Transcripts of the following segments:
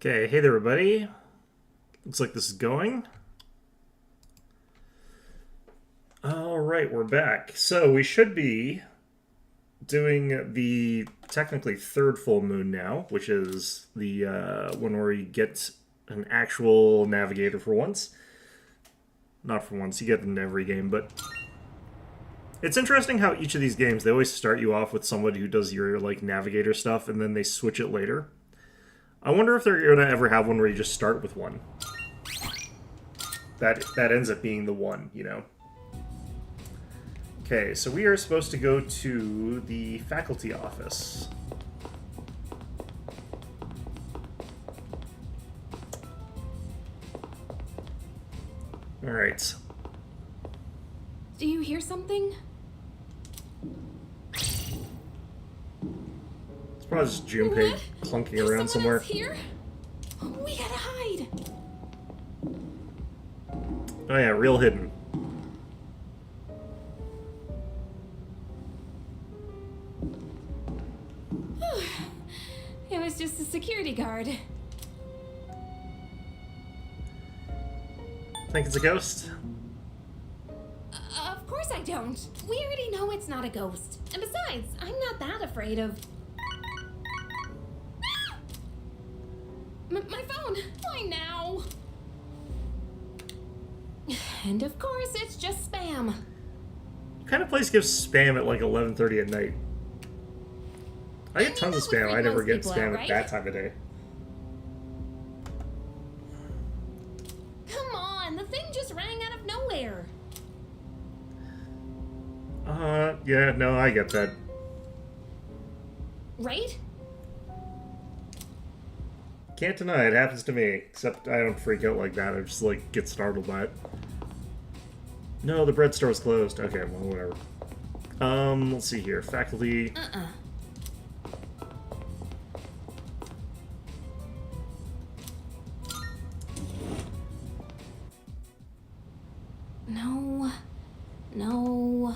Okay, hey there, everybody. Looks like this is going. Alright, we're back. So we should be doing the technically third full moon now, which is the one where you get an actual navigator for once. Not for once, you get it in every game, but it's interesting how each of these games, they always start you off with somebody who does your like navigator stuff and then they switch it later. I wonder if they're going to ever have one where you just start with one. That ends up being the one, you know. Okay, so we are supposed to go to the faculty office. Alright. Do you hear something? It's probably just Junpei clunking around Is somewhere. someone else here? We gotta hide. Oh yeah, real hidden. It was just a security guard. Think it's a ghost? Of course I don't. We already know it's not a ghost. And besides, I'm not that afraid of... my phone! Why now? And of course, it's just spam. What kind of place gives spam at like 11:30 at night? I get tons of that would spam. I freak never most get people spam out, at right? that time of day. Come on, the thing just rang out of nowhere. Yeah, no, I get that. Right? Can't deny it happens to me, except I don't freak out like that. I just, like, get startled by it. No, the bread store was closed. Okay, well, whatever. Let's see here. Faculty... No. No.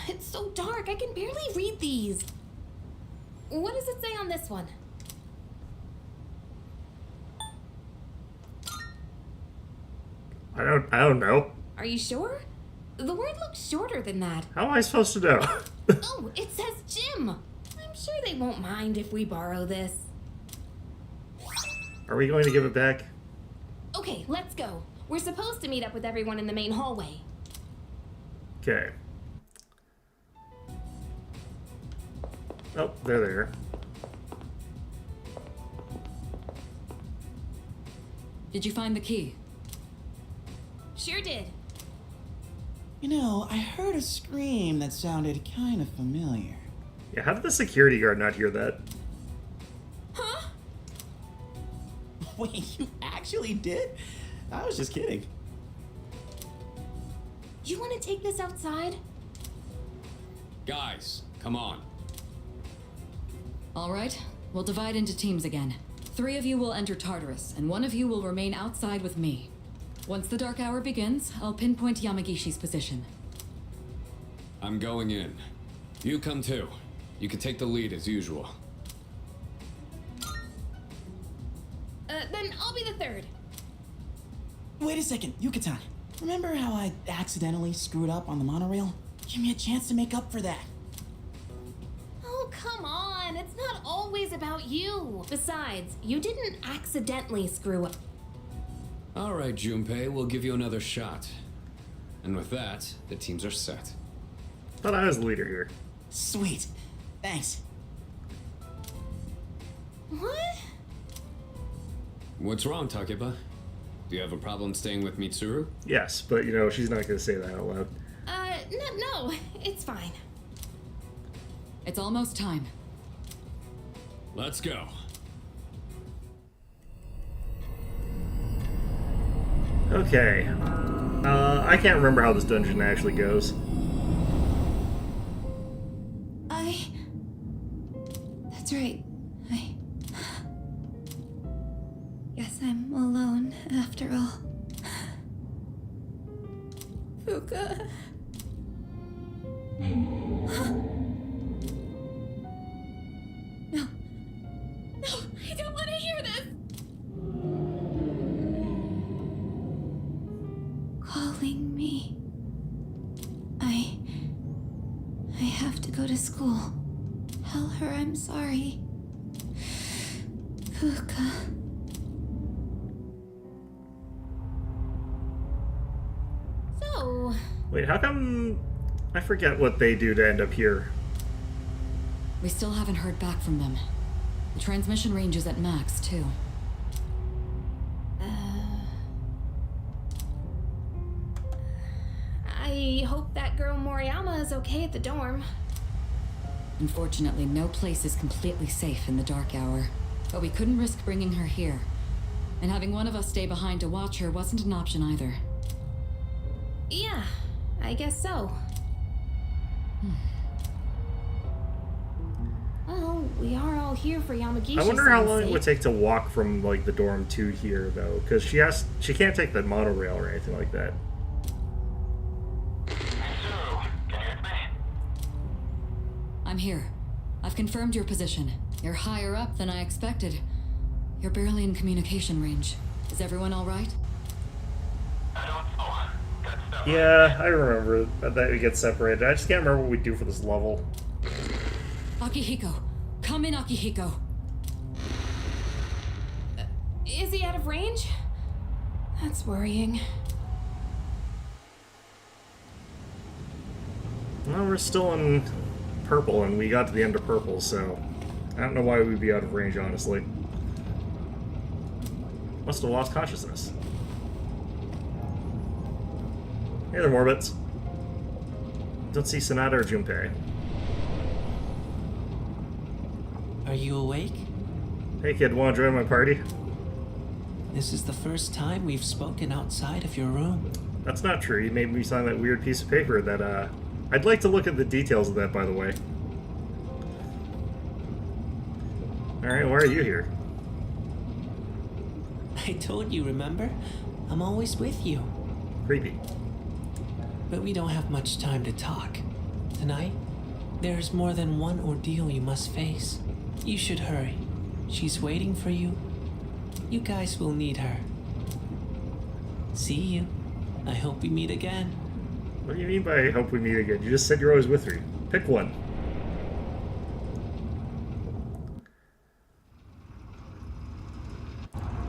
It's so dark, I can barely read these. What does it say on this one? I don't know. Are you sure? The word looks shorter than that. How am I supposed to know? Oh, it says gym. I'm sure they won't mind if we borrow this. Are we going to give it back? Okay, let's go. We're supposed to meet up with everyone in the main hallway. Okay. Oh, they're there. Did you find the key? Sure did. You know, I heard a scream that sounded kind of familiar. Yeah, how did the security guard not hear that? Huh? Wait, you actually did? I was just kidding. You want to take this outside? Guys, come on. All right, we'll divide into teams again. 3 of you will enter Tartarus, and 1 of you will remain outside with me. Once the dark hour begins, I'll pinpoint Yamagishi's position. I'm going in. You come too. You can take the lead as usual. Then I'll be the third. Wait a second, Yucatan. Remember how I accidentally screwed up on the monorail? Give me a chance to make up for that. Oh, come on. It's not always about you. Besides, you didn't accidentally screw up. All right, Junpei, we'll give you another shot. And with that, the teams are set. Thought I was the leader here. Sweet. Thanks. What? What's wrong, Takeba? Do you have a problem staying with Mitsuru? Yes, but, you know, she's not going to say that out loud. No, it's fine. It's almost time. Let's go. Okay. I can't remember how this dungeon actually goes. That's right. Guess I'm alone after all. Fuka. No. No, I don't want to hear this. school. Tell her I'm sorry. Kuka. So, Wait, how come... I forget what they do to end up here. We still haven't heard back from them. The transmission range is at max, too. I hope that girl Moriyama is okay at the dorm. Unfortunately, no place is completely safe in the dark hour. But we couldn't risk bringing her here. And having one of us stay behind to watch her wasn't an option either. Yeah, I guess so. Well, we are all here for Yamagishi. I wonder how long it would take to walk from like the dorm to here, though, because she can't take the monorail or anything like that. I'm here. I've confirmed your position. You're higher up than I expected. You're barely in communication range. Is everyone all right? Yeah, I remember that we get separated. I just can't remember what we do for this level. Akihiko! Come in, Akihiko! Is he out of range? That's worrying. Well, we're still in purple, and we got to the end of purple, so I don't know why we'd be out of range, honestly. Must have lost consciousness. Hey there, Morbits. Don't see Sonata or Junpei. Are you awake? Hey kid, wanna join my party? This is the first time we've spoken outside of your room. That's not true. You made me sign that weird piece of paper that, I'd like to look at the details of that, by the way. Alright, why are you here? I told you, remember? I'm always with you. Creepy. But we don't have much time to talk. Tonight, there's more than one ordeal you must face. You should hurry. She's waiting for you. You guys will need her. See you. I hope we meet again. What do you mean by I hope we meet again? You just said you're always with me. Pick one.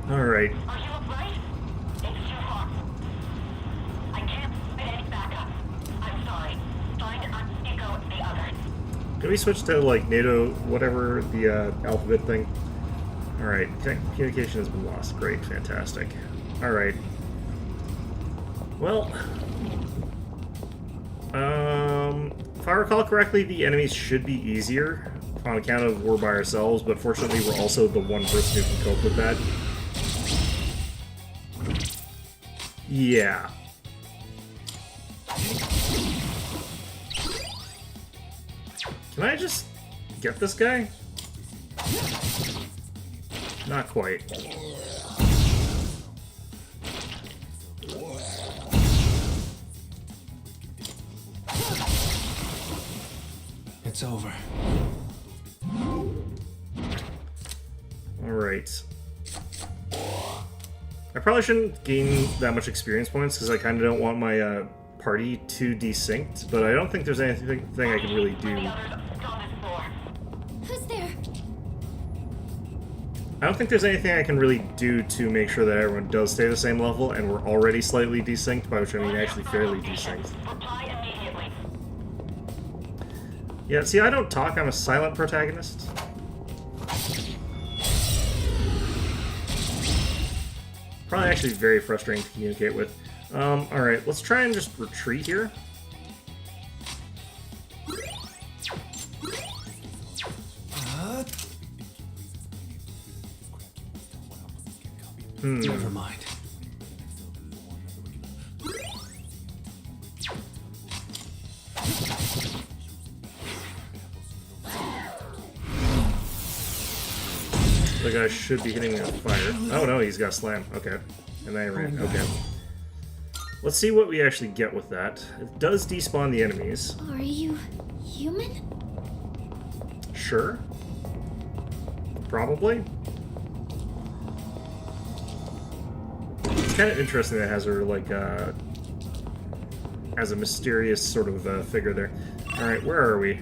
Alright. Are you alright? It's too hot. I can't spit any backup. I'm sorry. Find Nico the others. Can we switch to, like, NATO, whatever, the alphabet thing? Alright, communication has been lost. Great, fantastic. Alright. Well, if I recall correctly, the enemies should be easier on account of we're by ourselves, but fortunately we're also the one person who can cope with that. Yeah. Can I just get this guy? Not quite. It's over. Alright. I probably shouldn't gain that much experience points because I kind of don't want my party too desynced, but I don't think there's anything I can really do. The others on this floor. Who's there? I don't think there's anything I can really do to make sure that everyone does stay the same level, and we're already slightly desynced, by which I mean actually fairly desynced. Reply immediately. Yeah, see, I don't talk, I'm a silent protagonist. Probably actually very frustrating to communicate with. Alright, let's try and just retreat here. Never mind. The guy should be hitting me on fire. Oh no, he's got slam. Okay. And then I ran. Okay. Let's see what we actually get with that. It does despawn the enemies. Are you human? Sure. Probably. It's kind of interesting that it has her, like, as a mysterious sort of figure there. Alright, where are we?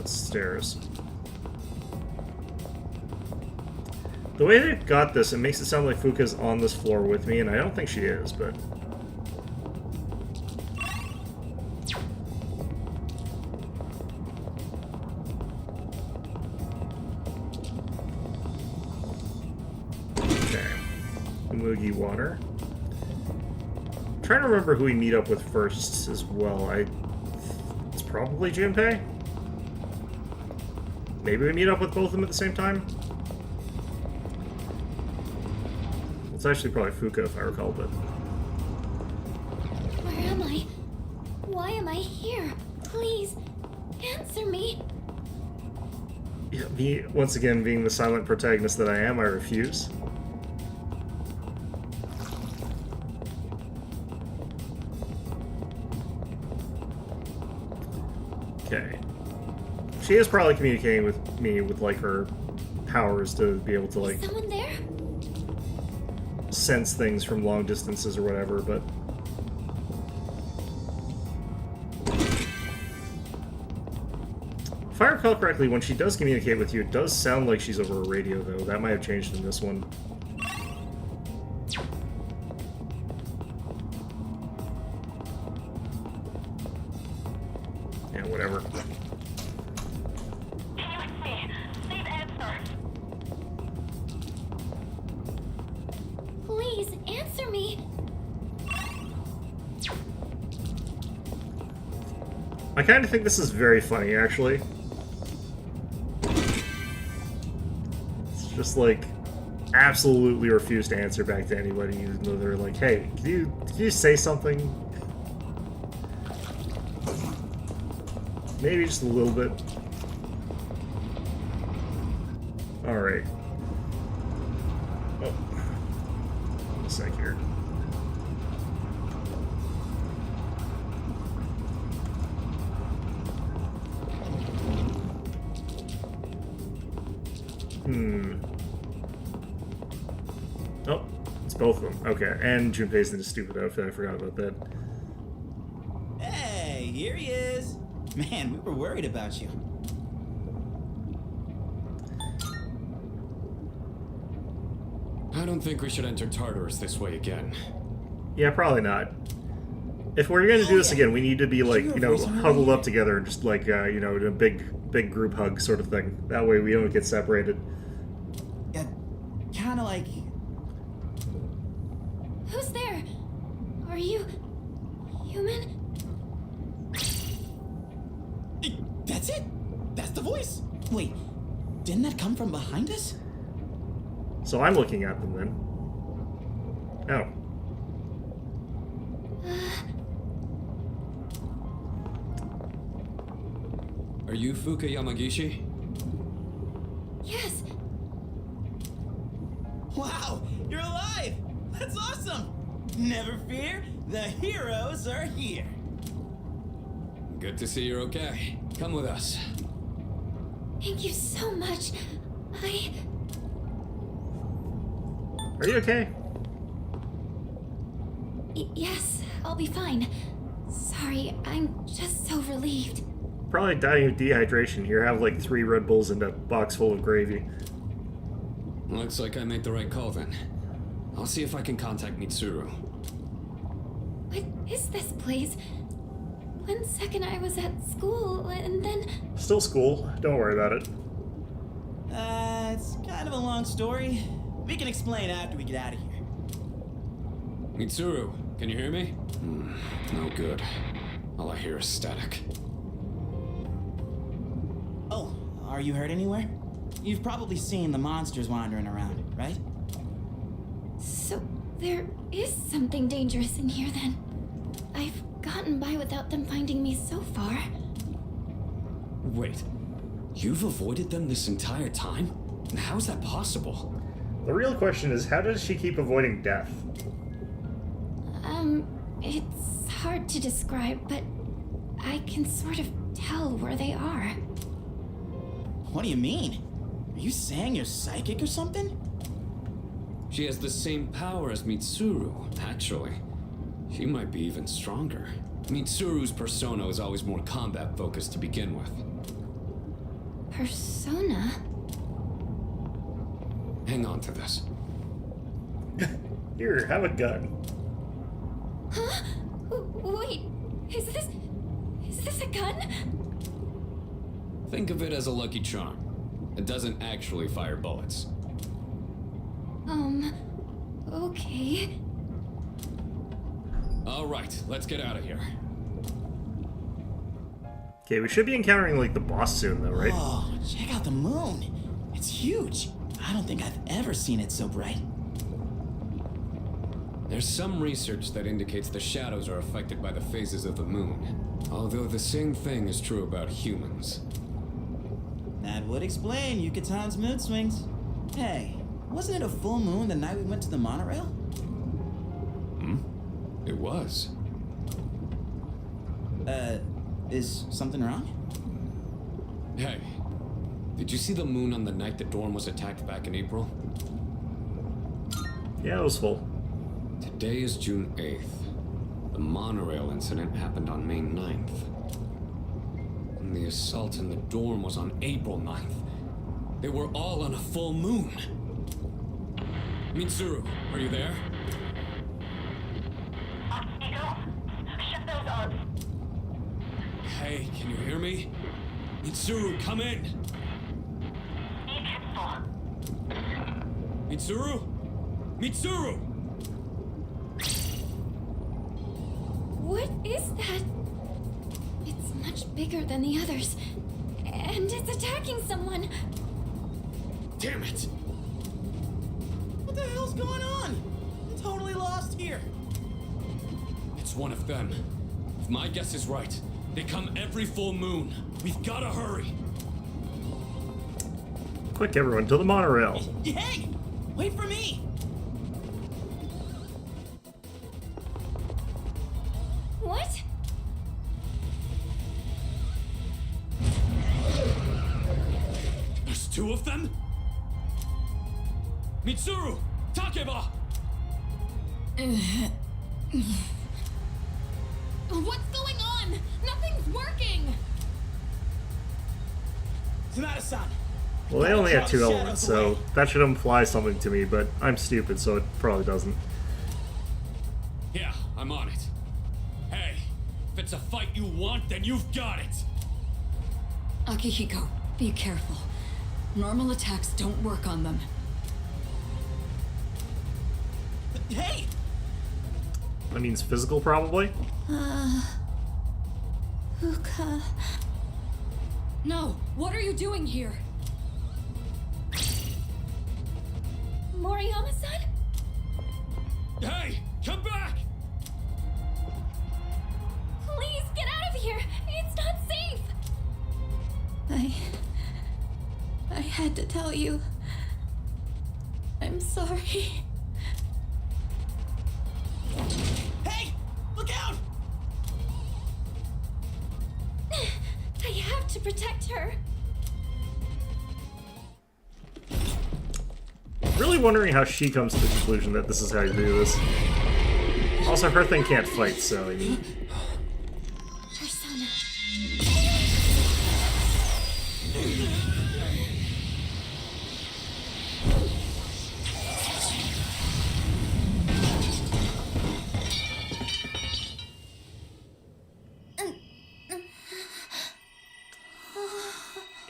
stairs. The way they got this, it makes it sound like Fuka's on this floor with me, and I don't think she is, but... Okay. Umugi water. I'm trying to remember who we meet up with first as well. It's probably Junpei? Maybe we meet up with both of them at the same time? It's actually probably Fuka, if I recall, but... Where am I? Why am I here? Please, answer me. Yeah, me, once again, being the silent protagonist that I am, I refuse. Okay. She is probably communicating with me with, like, her powers to be able to, like... Is someone there? sense things from long distances or whatever, but... If I recall correctly, when she does communicate with you, it does sound like she's over a radio, though. That might have changed in this one. Yeah, whatever. Can you hear me? Please answer. Please, answer me. I kind of think this is very funny, actually. It's just like absolutely refuse to answer back to anybody, even though they're like, "Hey, can you say something?" Maybe just a little bit. All right. Oh, a sec here. Oh, it's both of them. Okay, and Junpei's in a stupid outfit. I forgot about that. Hey, here he is. Man, we were worried about you. I don't think we should enter Tartarus this way again. Yeah, probably not. If we're gonna do this again, we need to be like, you know, huddled up together and just like, you know, in a big group hug sort of thing. That way we don't get separated. Yeah, kind of like... Who's there? Are you human? That's it. That's the voice. Wait, didn't that come from behind us? So I'm looking at them then. Oh. Are you Fuka Yamagishi? Yes. Wow, you're alive. That's awesome. Never fear, the heroes are here. Good to see you're okay. Come with us. Thank you so much. Are you okay? Yes, I'll be fine. Sorry, I'm just so relieved. Probably dying of dehydration. Here, have like 3 Red Bulls and a box full of gravy. Looks like I made the right call then. I'll see if I can contact Mitsuru. What is this place? One second I was at school, and then... Still school. Don't worry about it. It's kind of a long story. We can explain after we get out of here. Mitsuru, can you hear me? No good. All I hear is static. Oh, are you hurt anywhere? You've probably seen the monsters wandering around, right? So, there is something dangerous in here then. I've gotten by without them finding me so far. Wait, you've avoided them this entire time? How's that possible? The real question is, how does she keep avoiding death? It's hard to describe, but I can sort of tell where they are. What do you mean? Are you saying you're psychic or something? She has the same power as Mitsuru, actually. She might be even stronger. Mitsuru's persona is always more combat-focused to begin with. persona? Hang on to this. Here, have a gun. Huh? Wait, is this a gun? Think of it as a lucky charm. It doesn't actually fire bullets. Okay. All right, let's get out of here. Okay, we should be encountering like the boss soon, though, right? Oh, check out the moon. It's huge. I don't think I've ever seen it so bright. There's some research that indicates the shadows are affected by the phases of the moon. Although the same thing is true about humans. That would explain Yucatan's mood swings. Hey, wasn't it a full moon the night we went to the monorail? It was. Is something wrong? Hey, did you see the moon on the night the dorm was attacked back in April? Yeah, it was full. Today is June 8th. The monorail incident happened on May 9th. And the assault in the dorm was on April 9th. They were all on a full moon. Mitsuru, are you there? Nico, shut those up. Hey, can you hear me? Mitsuru, come in! Be careful. Mitsuru? Mitsuru! What is that? It's much bigger than the others. And it's attacking someone. Damn it! What the hell's going on? I'm totally lost here. It's one of them. If my guess is right, they come every full moon. We've gotta hurry. Quick, everyone, to the monorail. Hey, wait for me. What? There's two of them? Mitsuru! Takeba! What's going on? Nothing's working! Sonata-san. Well, they only have two elements, so that should imply something to me, but I'm stupid, so it probably doesn't. Yeah, I'm on it. Hey, if it's a fight you want, then you've got it! Akihiko, be careful. Normal attacks don't work on them. Hey! That means physical, probably? Uka. No! What are you doing here? Moriyama-san? Hey, come back! Please get out of here! It's not safe! I had to tell you. I'm sorry. Hey! Look out! I have to protect her. Really wondering how she comes to the conclusion that this is how you do this. Also, her thing can't fight, so I mean... Persona.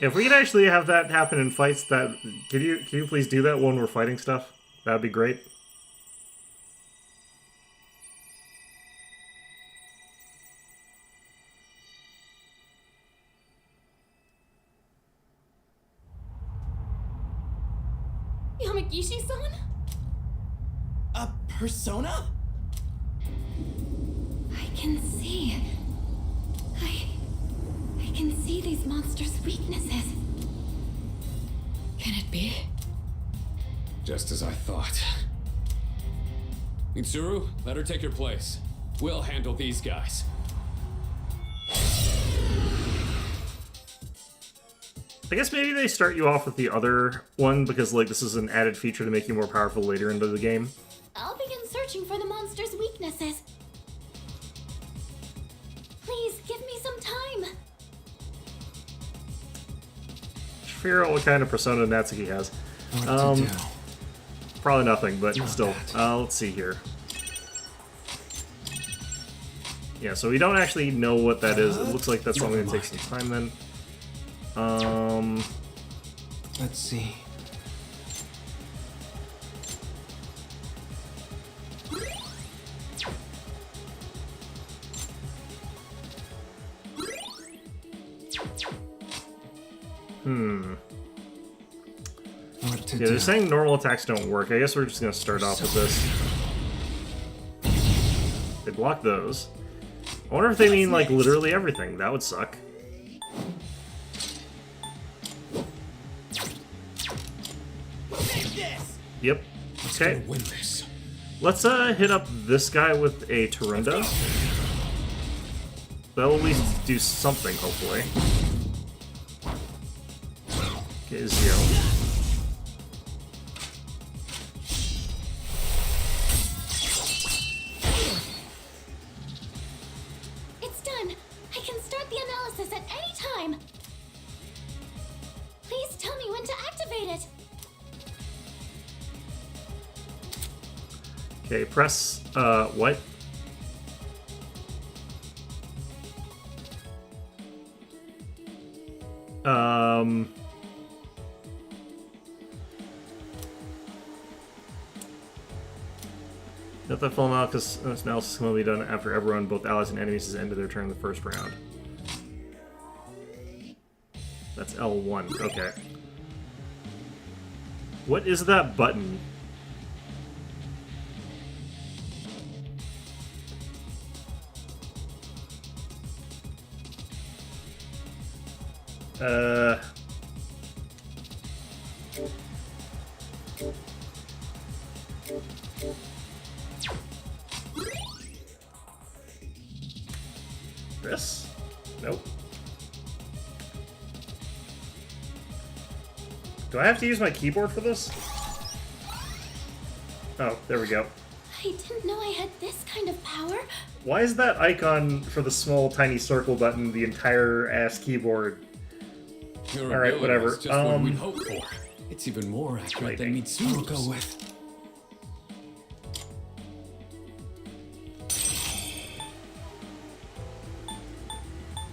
If we could actually have that happen in fights, that can you please do that when we're fighting stuff? That'd be great. Yamagishi-san? A persona? I can see. I can see these monsters' weaknesses. Can it be? Just as I thought. Mitsuru, let her take your place. We'll handle these guys. I guess maybe they start you off with the other one because like this is an added feature to make you more powerful later into the game. I'll begin searching for the monsters' weaknesses. Please give me some time. figure out what kind of persona Natsuki has. What to do? Probably nothing, but Not still. bad. Let's see here. Yeah, so we don't actually know what that is. It looks like that's only gonna take some time then. Let's see. What to Yeah, do? they're saying normal attacks don't work. I guess we're just gonna start off with this. They block those. I wonder if they mean, like, literally everything. That would suck. Yep. Okay. Gonna win this. Let's hit up this guy with a Torrendo. That'll at least do something, hopefully. Okay, Zio. It's done. I can start the analysis at any time. Please tell me when to activate it. Okay, press, what? Let that full analysis can only be done after everyone, both allies and enemies, has ended their turn in the first round. That's L1, okay. What is that button? This? Nope. Do I have to use my keyboard for this? Oh, there we go. I didn't know I had this kind of power. Why is that icon for the small tiny circle button the entire ass keyboard? Your All right, ability whatever. is just what we'd hoped for. It's even more accurate than Lightning. Mitsuru's. I'll go with.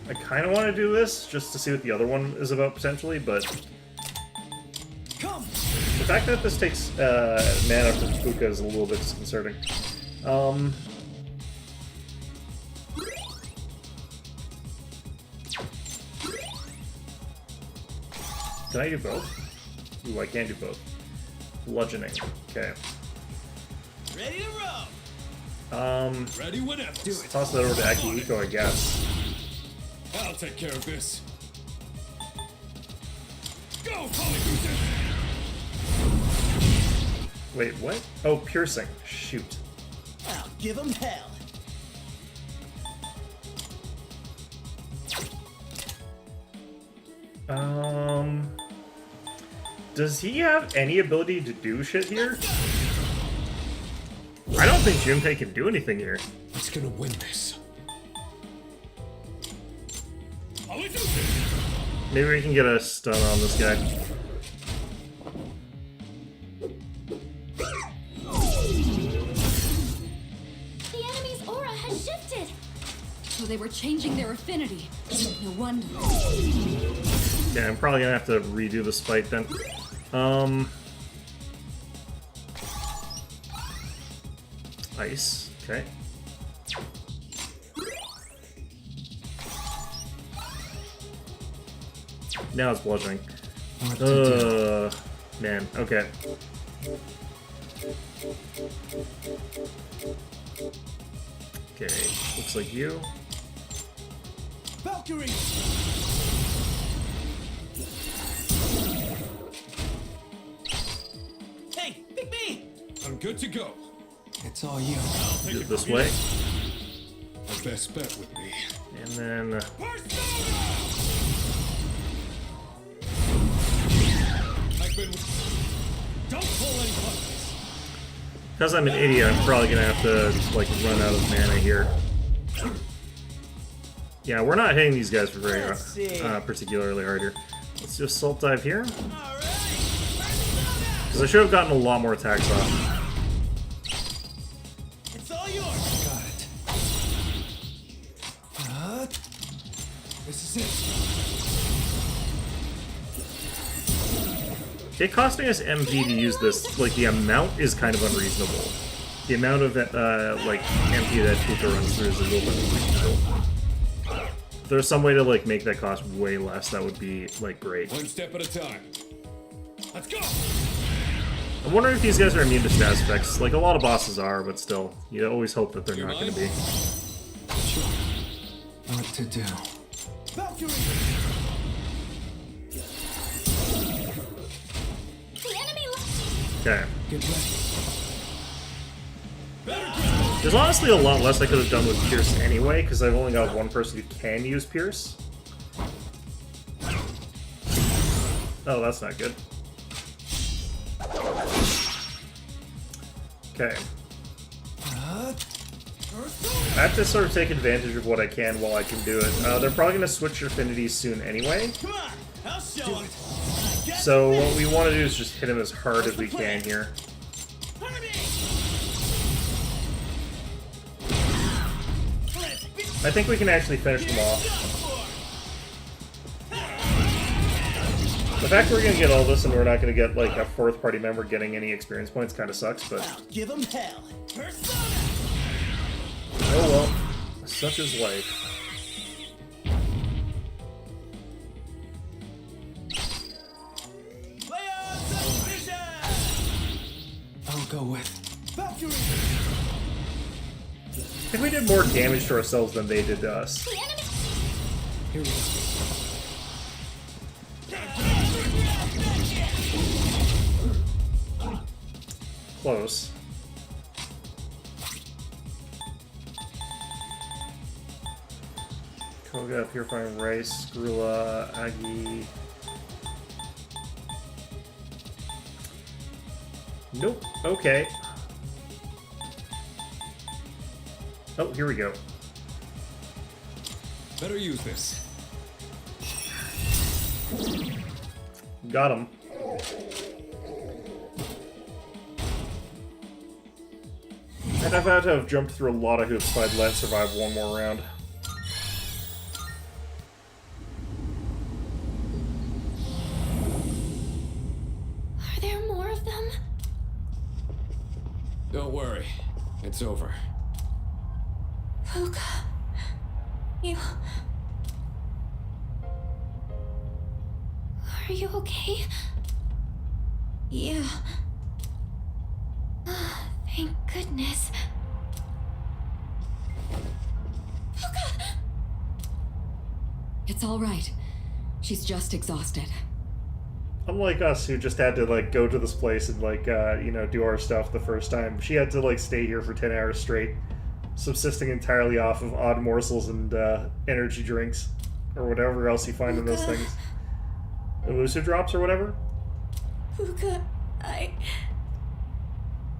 I kind of want to do this just to see what the other one is about potentially, but Come! the fact that this takes mana from Fuka is a little bit disconcerting. Can I do both? Ooh, I can't do both. Bludgeoning. Okay. Ready to roll! Ready whenever. Do it. Toss that over to Akihiko, I guess. I'll take care of this. Go, Polyfusion! Wait, what? Oh, piercing. Shoot. I'll give 'em hell. Does he have any ability to do shit here? I don't think Junpei can do anything here. Who's gonna win this? Maybe we can get a stun on this guy. The enemy's aura has shifted. So they were changing their affinity. No wonder. Yeah, I'm probably gonna have to redo this fight then. Ice. Okay. Now it's bludgeoning. What to do? Man. Okay. Okay. Looks like you. Valkyrie! Hey, pick me! I'm good to go. It's all you. Do it this way. My best bet would be. And then. I've been. Don't pull any buttons. Because I'm an idiot, I'm probably gonna have to, like, run out of mana here. Yeah, we're not hitting these guys for very Let's see. particularly hard here. Let's just Salt Dive here. Because I should have gotten a lot more attacks off. It's all yours. Got it. This is it. It costing us MP to use this, like, the amount is kind of unreasonable. The amount of, like, MP that Puka runs through is a little bit unreasonable. If there's some way to, like, make that cost way less, that would be, like, great. One step at a time. Let's go! I'm wondering if these guys are immune to stat effects. Like, a lot of bosses are, but still, you always hope that they're You not going to mind? be. Sure. What to do? Valkyrie! The enemy Okay. Get ready. There's honestly a lot less I could have done with Pierce anyway, because I've only got one person who can use Pierce. Oh, that's not good. Okay. I have to sort of take advantage of what I can while I can do it. They're probably going to switch your affinities soon anyway. Come on, I'll show it. So what we want to do is just hit him as hard as we can here. I think we can actually finish them off. The fact we're going to get all this and we're not going to get like a fourth party member getting any experience points kind of sucks, but Give him hell. Persona! oh well. Such is life. Leon's vision! I'll go with. Valkyrie! I think we did more damage to ourselves than they did to us. The enemy. Here we go. Close. Koga, Purifying Rice, Grula, Agi. Nope. Okay. Oh, here we go. Better use this. Got him. And I've had to have jumped through a lot of hoops so I'd let survive one more round. Are there more of them? Don't worry. It's over. Puka. You. Are you okay? Yeah. Ah, thank goodness. Puka! It's all right. She's just exhausted. Unlike us, who just had to like go to this place and like do our stuff the first time, she had to like stay here for 10 hours straight, subsisting entirely off of odd morsels and energy drinks or whatever else you find in those Puka. things. Elusive drops or whatever. Puka,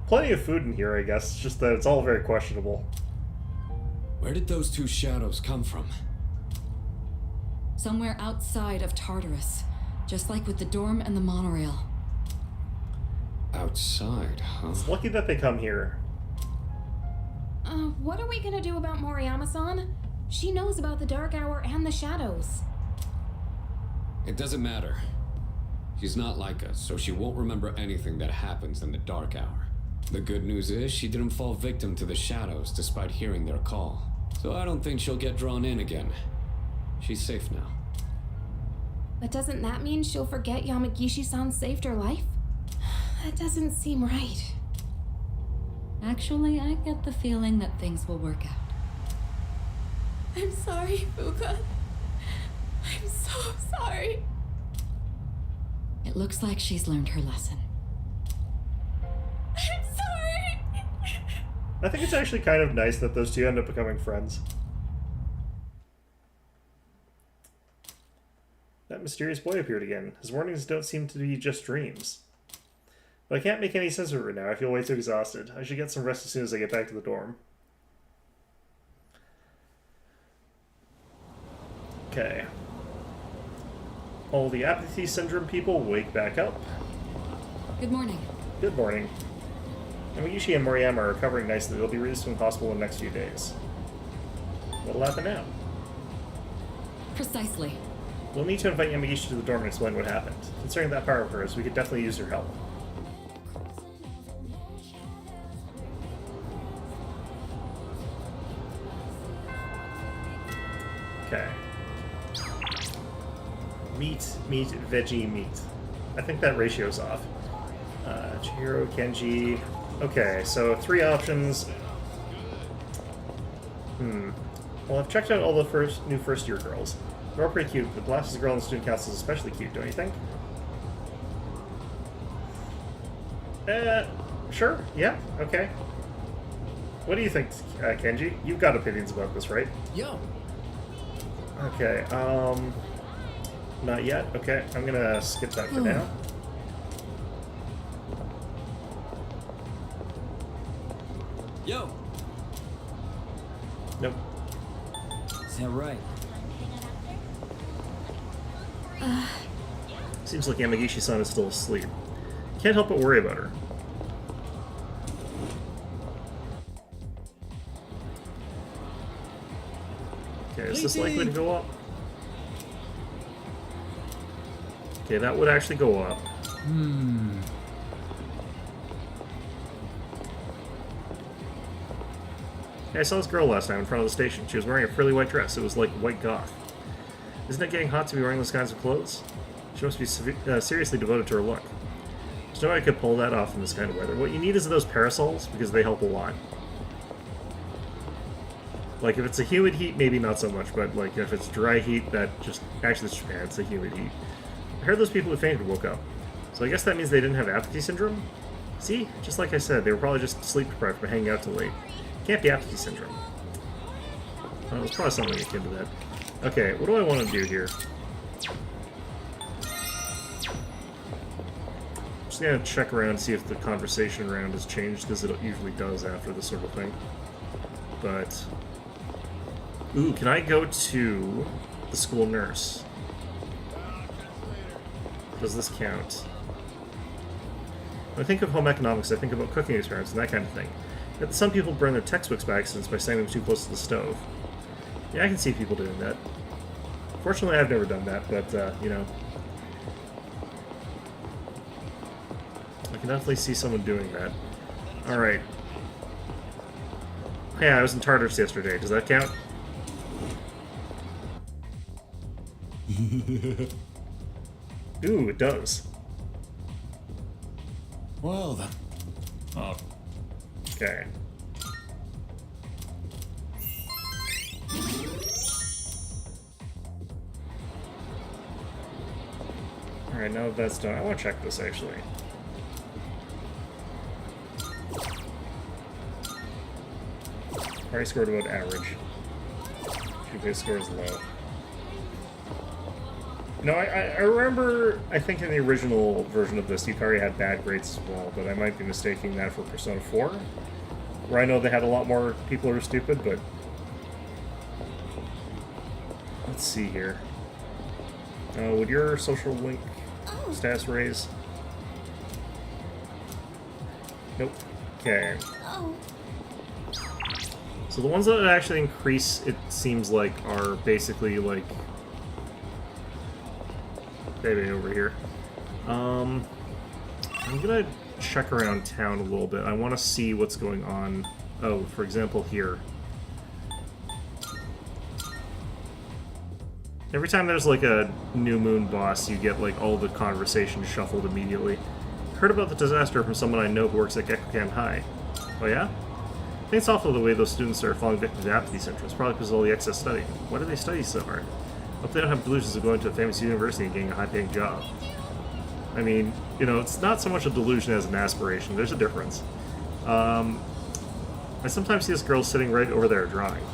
Plenty of food in here, I guess. It's just that it's all very questionable. Where did those two shadows come from? Somewhere outside of Tartarus, just like with the dorm and the monorail. Outside, huh? It's lucky that they come here. What are we gonna do about Moriyama-san? She knows about the Dark Hour and the Shadows. It doesn't matter. She's not like us, so she won't remember anything that happens in the Dark Hour. The good news is she didn't fall victim to the Shadows despite hearing their call. So I don't think she'll get drawn in again. She's safe now. But doesn't that mean she'll forget Yamagishi-san saved her life? That doesn't seem right. Actually, I get the feeling that things will work out. I'm sorry, Fuka. I'm so sorry. It looks like she's learned her lesson. I'm sorry. I think it's actually kind of nice that those two end up becoming friends. That mysterious boy appeared again. His warnings don't seem to be just dreams. But I can't make any sense of it right now. I feel way too exhausted. I should get some rest as soon as I get back to the dorm. Okay. all the apathy syndrome people wake back up. Good morning. Good morning. Yamagishi and Moriyama are recovering nicely. They'll be released from the hospital in the next few days. What'll happen now? Precisely. We'll need to invite Yamagishi to the dorm and explain what happened. Considering that power of hers, we could definitely use her help. Okay. Meat, veggie, meat. I think that ratio's off. Chihiro, Kenji. Okay, so 3 options. Well, I've checked out all the new first-year girls. They're all pretty cute, but the glasses girl in the student council is especially cute, don't you think? Sure, yeah, okay. What do you think, Kenji? You've got opinions about this, right? Yo. Okay, not yet. Okay, I'm gonna skip that for now. Yo. Nope. Is that right? Seems like Yamagishi-san is still asleep. Can't help but worry about her. Okay, is this likely to go up? Okay, that would actually go up. Yeah, I saw this girl last time in front of the station. She was wearing a frilly white dress. It was like white goth. Isn't it getting hot to be wearing those kinds of clothes? She must be seriously devoted to her look. There's no way I could pull that off in this kind of weather. What you need is those parasols, because they help a lot. Like, if it's a humid heat, maybe not so much, but like if it's dry heat, that just... Actually, it's Japan, it's a humid heat. I heard those people who fainted woke up. So I guess that means they didn't have apathy syndrome? See? Just like I said, they were probably just sleep deprived from hanging out too late. Can't be apathy syndrome. Oh, it's probably something akin to that. Okay, what do I want to do here? Just gonna check around and see if the conversation around has changed, as it usually does after this sort of thing. But... Ooh, can I go to the school nurse? Does this count? When I think of home economics, I think about cooking experiments and that kind of thing. Yet some people burn their textbooks by accident by standing them too close to the stove. Yeah, I can see people doing that. Fortunately, I've never done that, but, you know... I can definitely see someone doing that. Alright. Yeah, I was in Tartarus yesterday. Does that count? Ooh, it does. Well, then. Okay. Alright, now that that's done, I want to check this actually. Party scored about average. Shuhei score is low. No, I remember, I think in the original version of this, Yukari had bad grades as well, but I might be mistaking that for Persona 4, where I know they had a lot more people who are stupid, but... Let's see here. Would your social link status raise? Nope. Okay. So the ones that actually increase, it seems like, are basically like... Maybe over here. I'm gonna check around town a little bit. I want to see what's going on. Oh, for example, here. Every time there's like a new moon boss, you get like all the conversation shuffled immediately. Heard about the disaster from someone I know who works at Gekkoukan High. Oh yeah? I think it's awful the way those students are falling victim to apathy syndrome. It's probably because of all the excess studying. Why do they study so hard? Hope they don't have delusions of going to a famous university and getting a high-paying job. I mean, you know, it's not so much a delusion as an aspiration. There's a difference. I sometimes see this girl sitting right over there drawing.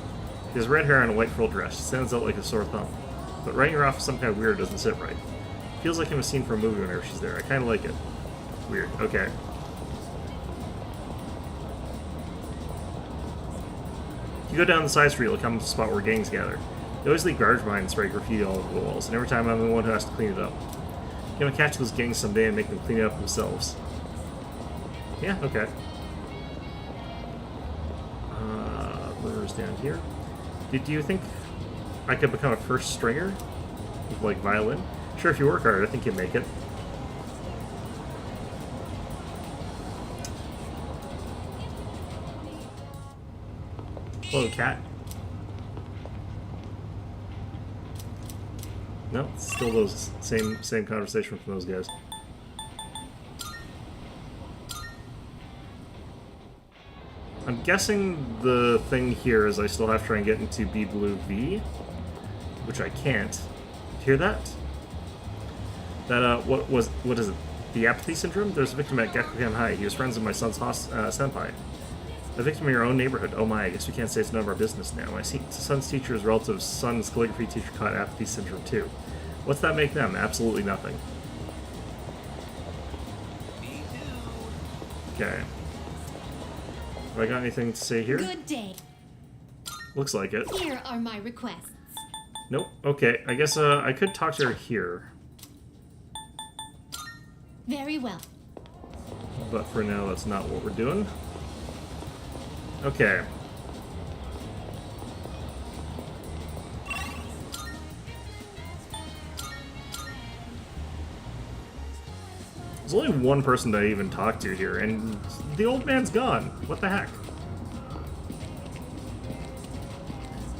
She has red hair and a white frill dress. She stands out like a sore thumb. But writing her off as some kind of weird doesn't sit right. Feels like I'm a scene from a movie whenever she's there. I kind of like it. Weird. Okay. If you go down the side street, you'll come to the spot where gangs gather. They always leave garbage behind and spray graffiti all over the walls, and every time I'm the one who has to clean it up. I'm gonna catch those gangs someday and make them clean it up themselves. Yeah, okay. Rumors down here. Do you think I could become a first stringer? With, like, violin? Sure, if you work hard, I think you'd make it. Hello, cat. No, it's still those same conversation from those guys. I'm guessing the thing here is I still have to try and get into Be Blue V, which I can't. Hear that? That what is it? The apathy syndrome? There's a victim at Gakukan High. He was friends with my son's senpai. A victim in your own neighborhood. Oh my, I guess we can't say it's none of our business now. My son's teacher's relative's son's calligraphy teacher caught apathy syndrome too. What's that make them? Absolutely nothing. Okay. Have I got anything to say here? Good day. Looks like it. Here are my requests. Nope. Okay, I guess I could talk to her here. Very well. But for now, that's not what we're doing. Okay. There's only one person that I even talked to here, and the old man's gone. What the heck?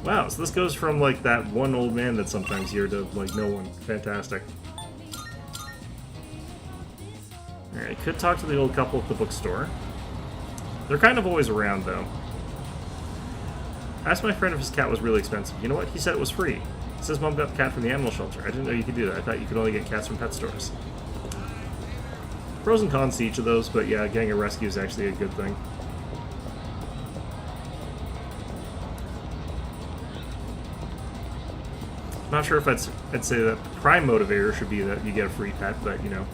Wow, so this goes from, like, that one old man that's sometimes here to, like, no one. Fantastic. Alright, could talk to the old couple at the bookstore. They're kind of always around, though. I asked my friend if his cat was really expensive. You know what? He said it was free. He says Mom got the cat from the animal shelter. I didn't know you could do that. I thought you could only get cats from pet stores. Pros and cons to each of those, but yeah, getting a rescue is actually a good thing. Not sure if I'd say that the prime motivator should be that you get a free pet, but you know.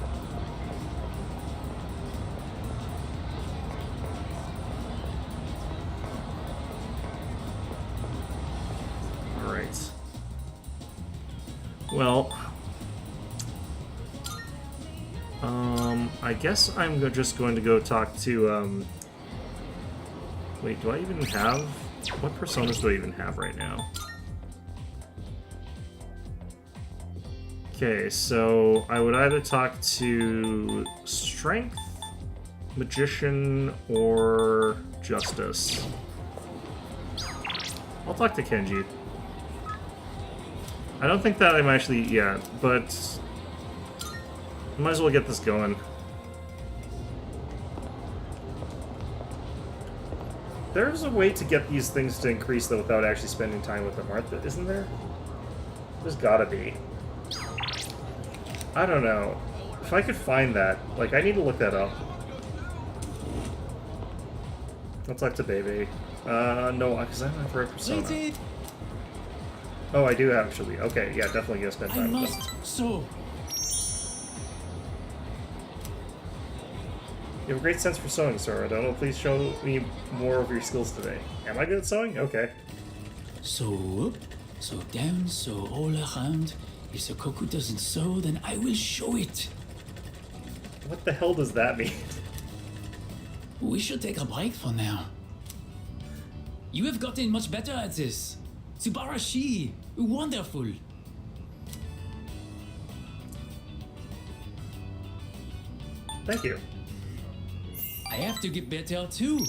Alright. Well, I guess I'm just going to go talk to, wait, do I even have... What personas do I even have right now? Okay, so I would either talk to Strength, Magician, or Justice. I'll talk to Kenji. I don't think that I'm actually... Yeah, but... Might as well get this going. There's a way to get these things to increase, though, without actually spending time with them, isn't there? There's gotta be. I don't know. If I could find that, like, I need to look that up. I'll talk to Baby. No, because I don't have her persona. Oh, I do actually. Okay, yeah, definitely gonna spend time with them. So. You have a great sense for sewing, Sora. Donald, please show me more of your skills today. Am I good at sewing? Okay. So up, so down, so all around. If the Koku doesn't sew, then I will show it. What the hell does that mean? We should take a break for now. You have gotten much better at this. Subarashi! Wonderful! Thank you. I have to get better too.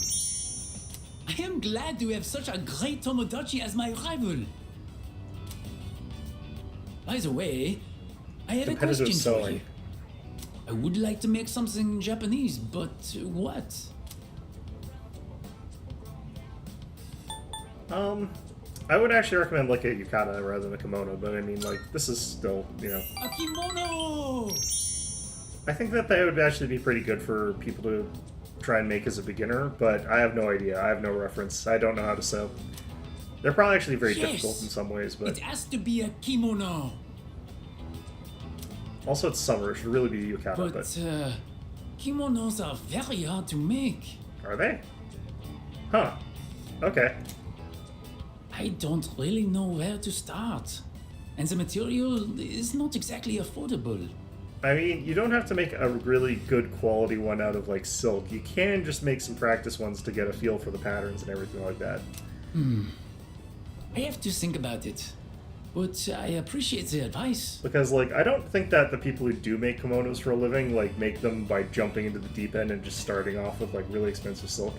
I am glad to have such a great Tomodachi as my rival. By the way, I have a question for sewing. you. I would like to make something Japanese, but what? I would actually recommend like a yukata rather than a kimono, but I mean, like, this is still, you know... A kimono! I think that they would actually be pretty good for people to try and make as a beginner, but I have no idea. I have no reference. I don't know how to sew. They're probably actually very difficult in some ways, but... It has to be a kimono! Also, it's summer. It should really be a yukata, but... Kimonos are very hard to make. Are they? Huh. Okay. I don't really know where to start. And the material is not exactly affordable. I mean, you don't have to make a really good quality one out of, like, silk. You can just make some practice ones to get a feel for the patterns and everything like that. I have to think about it. But I appreciate the advice. Because, like, I don't think that the people who do make kimonos for a living, like, make them by jumping into the deep end and just starting off with, like, really expensive silk.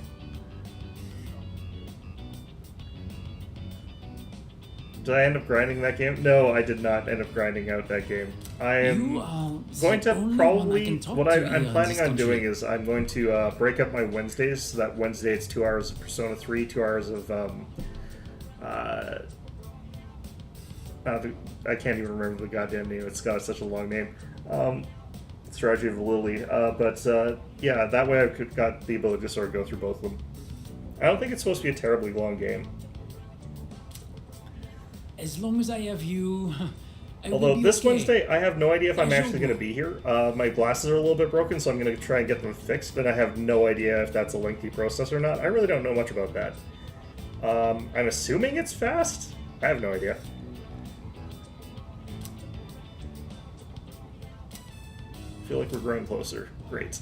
Did I end up grinding that game? No, I did not end up grinding out that game. I am You are going the to only one I probably... can talk What to I'm here in planning this on country. doing is I'm going to break up my Wednesdays, so that Wednesday it's 2 hours of Persona 3, 2 hours of... I can't even remember the goddamn name. It's got such a long name. Strategy of Lily. Yeah, that way I got the ability to sort of go through both of them. I don't think it's supposed to be a terribly long game. As long as I have you, I will Although be this okay. Wednesday, I have no idea if I'm Bonjour. actually going to be here. My glasses are a little bit broken, so I'm going to try and get them fixed, but I have no idea if that's a lengthy process or not. I really don't know much about that. I'm assuming it's fast? I have no idea. I feel like we're growing closer. Great.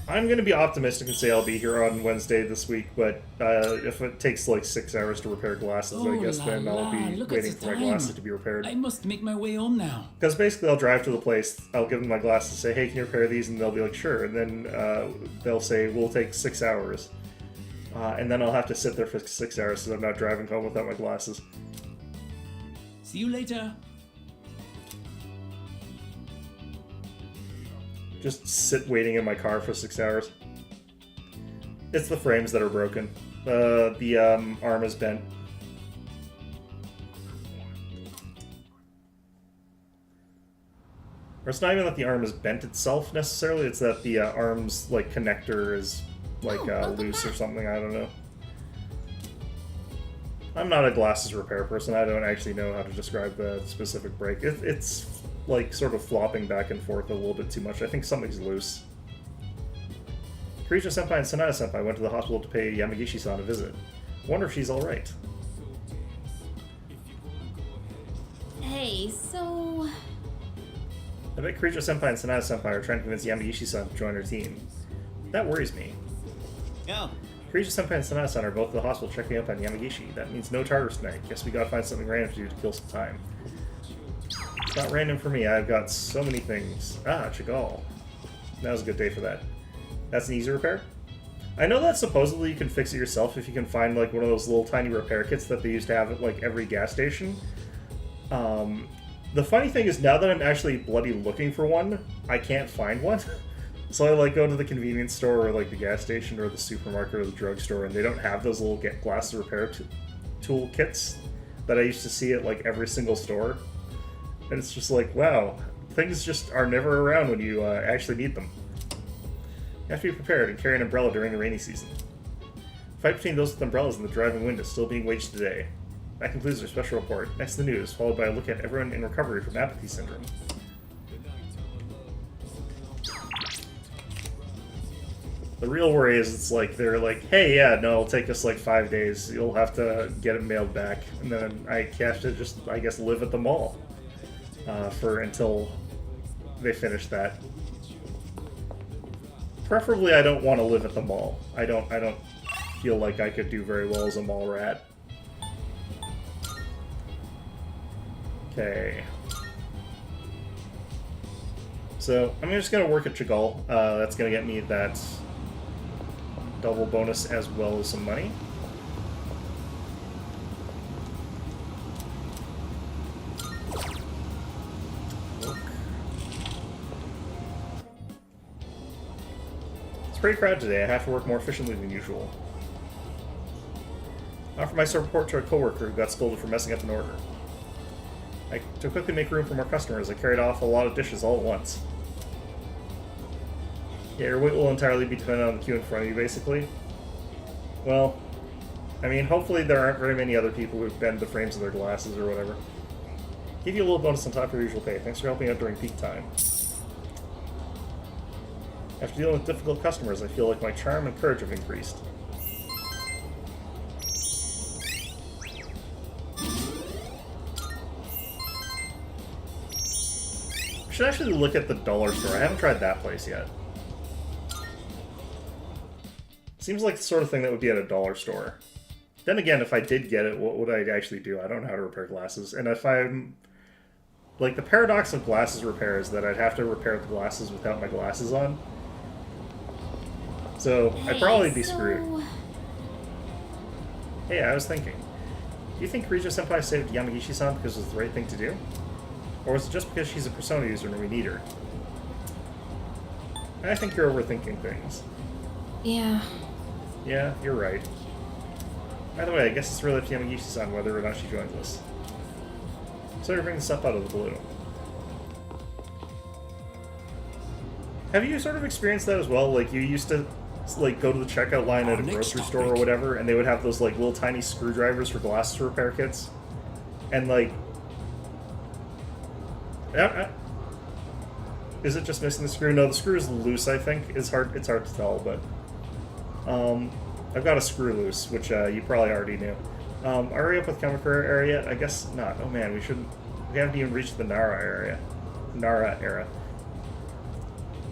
I'm going to be optimistic and say I'll be here on Wednesday this week, but if it takes like 6 hours to repair glasses, I guess then I'll be Look at waiting the for my time. glasses to be repaired. I must make my way home now. Because basically I'll drive to the place, I'll give them my glasses, say, hey, can you repair these? And they'll be like, sure. And then they'll say, we'll take 6 hours. And then I'll have to sit there for 6 hours so I'm not driving home without my glasses. See you later. Just sit waiting in my car for 6 hours. It's the frames that are broken. The arm is bent. Or it's not even that the arm is bent itself necessarily, it's that the arm's like connector is like loose or something, I don't know. I'm not a glasses repair person, I don't actually know how to describe the specific break. It's like sort of flopping back and forth a little bit too much. I think something's loose. Kirito Senpai and Sanada Senpai went to the hospital to pay Yamagishi-san a visit. Wonder if she's alright. Hey, so... I bet Kirito Senpai and Sanada Senpai are trying to convince Yamagishi-san to join her team. That worries me. Oh, Kirito Senpai and Sanada-san are both at the hospital checking up on Yamagishi. That means no Tartarus tonight. Guess we gotta find something random to do to kill some time. It's not random for me, I've got so many things. Ah, Chagall. Now's a good day for that. That's an easy repair? I know that supposedly you can fix it yourself if you can find like one of those little tiny repair kits that they used to have at like every gas station. The funny thing is now that I'm actually bloody looking for one, I can't find one. So I like go to the convenience store or like the gas station or the supermarket or the drugstore and they don't have those little glasses repair tool kits that I used to see at like every single store. And it's just like, wow, things just are never around when you actually need them. You have to be prepared and carry an umbrella during the rainy season. The fight between those with umbrellas and the driving wind is still being waged today. That concludes our special report. Next the news, followed by a look at everyone in recovery from apathy syndrome. The real worry is it's like, they're like, hey, yeah, no, it'll take us like 5 days. You'll have to get it mailed back. And then I have to just, I guess, live at the mall until they finish that. Preferably, I don't want to live at the mall. I don't feel like I could do very well as a mall rat. Okay. So, I'm just going to work at Chagall. That's going to get me that double bonus as well as some money. It's pretty crowded today. I have to work more efficiently than usual. I offered my support to a coworker who got scolded for messing up an order. To quickly make room for more customers, I carried off a lot of dishes all at once. Yeah, your weight will entirely be dependent on the queue in front of you, basically. Well, I mean, hopefully there aren't very many other people who bend the frames of their glasses or whatever. Give you a little bonus on top of your usual pay. Thanks for helping out during peak time. After dealing with difficult customers, I feel like my charm and courage have increased. should actually look at the dollar store. I haven't tried that place yet. Seems like the sort of thing that would be at a dollar store. Then again, if I did get it, what would I actually do? I don't know how to repair glasses. And if I'm... Like, the paradox of glasses repair is that I'd have to repair the glasses without my glasses on. So, I'd probably be screwed. Hey, I was thinking. Do you think Kirijo-senpai saved Yamagishi-san because it was the right thing to do? Or is it just because she's a Persona user and we need her? I think you're overthinking things. Yeah. Yeah, you're right. By the way, I guess it's really up to Yamagishi-san whether or not she joins us. So you bring this up out of the blue. Have you sort of experienced that as well? Like, you used to like go to the checkout line at a grocery store or whatever, and they would have those like little tiny screwdrivers for glasses repair kits, and like, is it just missing the screw? No, the screw is loose. I think it's hard to tell, but I've got a screw loose, which you probably already knew. Are we up with Kamakura area? I guess not. Oh man, we haven't even reached the Nara era.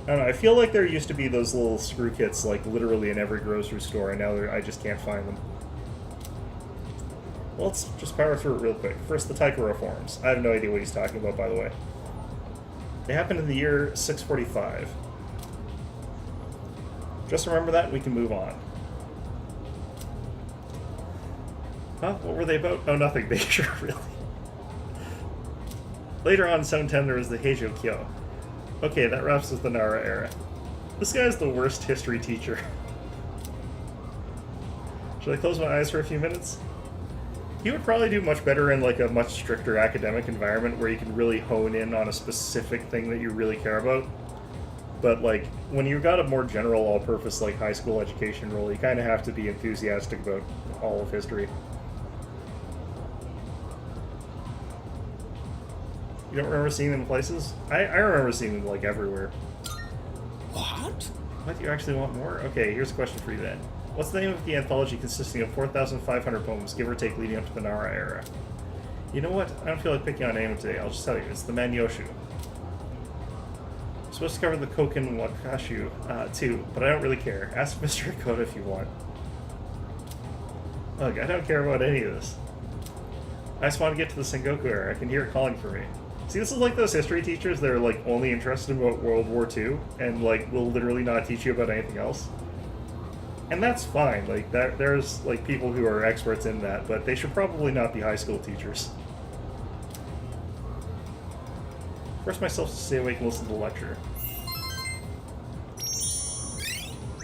I don't know, I feel like there used to be those little screw kits, like, literally in every grocery store, and now I just can't find them. Well, let's just power through it real quick. First, the Taika reforms. I have no idea what he's talking about, by the way. They happened in the year 645. Just remember that, and we can move on. Huh? What were they about? Oh, nothing major, really. Later on in 710, there was the Heijo Kyo. Okay, that wraps with the Nara era. This guy's the worst history teacher. Should I close my eyes for a few minutes? He would probably do much better in like a much stricter academic environment where you can really hone in on a specific thing that you really care about. But like, when you've got a more general all-purpose like high school education role, you kind of have to be enthusiastic about all of history. You don't remember seeing them in places? I remember seeing them, like, everywhere. What? What, you actually want more? Okay, here's a question for you then. What's the name of the anthology consisting of 4,500 poems, give or take, leading up to the Nara era? You know what? I don't feel like picking on a name today. I'll just tell you. It's the Manyoshu. I'm supposed to cover the Koken Wakashu, too, but I don't really care. Ask Mr. Akota if you want. Look, I don't care about any of this. I just want to get to the Sengoku era. I can hear it calling for me. See, this is like those history teachers that are, like, only interested about World War II and, like, will literally not teach you about anything else. And that's fine. Like, there's, like, people who are experts in that, but they should probably not be high school teachers. Force myself to stay awake and listen to the lecture.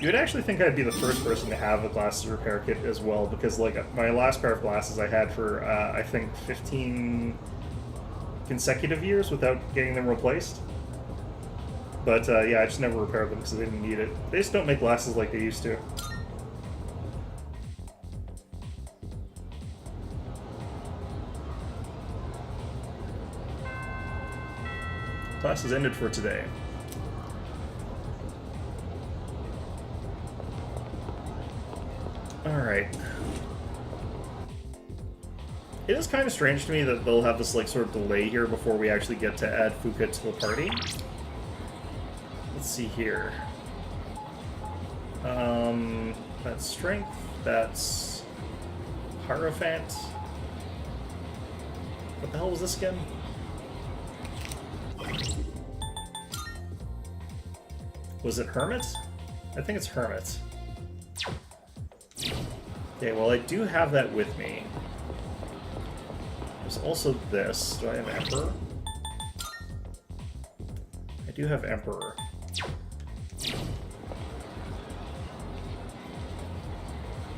You would actually think I'd be the first person to have a glasses repair kit as well, because, like, my last pair of glasses I had for, I think, 15... consecutive years without getting them replaced. But yeah, I just never repaired them because I didn't need it. They just don't make glasses like they used to. Class is ended for today. Alright. It is kind of strange to me that they'll have this, like, sort of delay here before we actually get to add Fuka to the party. Let's see here. That's Strength, that's Hierophant. What the hell was this again? Was it Hermit? I think it's Hermit. Okay, well, I do have that with me. There's also this. Do I have Emperor? I do have Emperor.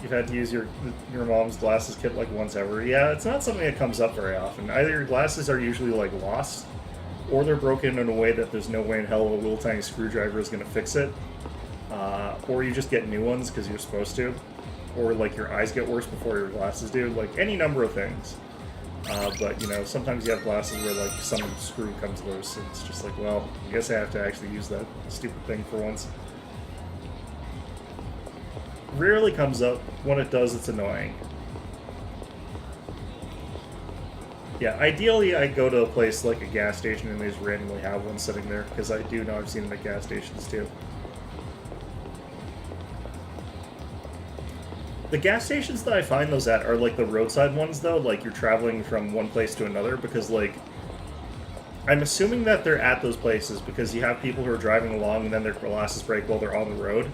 You've had to use your mom's glasses kit like once ever. Yeah, it's not something that comes up very often. Either your glasses are usually like lost, or they're broken in a way that there's no way in hell a little tiny screwdriver is going to fix it. Or you just get new ones because you're supposed to. Or like your eyes get worse before your glasses do. Like any number of things. But, you know, sometimes you have glasses where, like, some screw comes loose, and it's just like, well, I guess I have to actually use that stupid thing for once. Rarely comes up. When it does, it's annoying. Yeah, ideally I go to a place like a gas station and they just randomly have one sitting there, because I do know I've seen them at gas stations too. The gas stations that I find those at are like the roadside ones though, like you're traveling from one place to another, because like I'm assuming that they're at those places because you have people who are driving along and then their glasses break while they're on the road,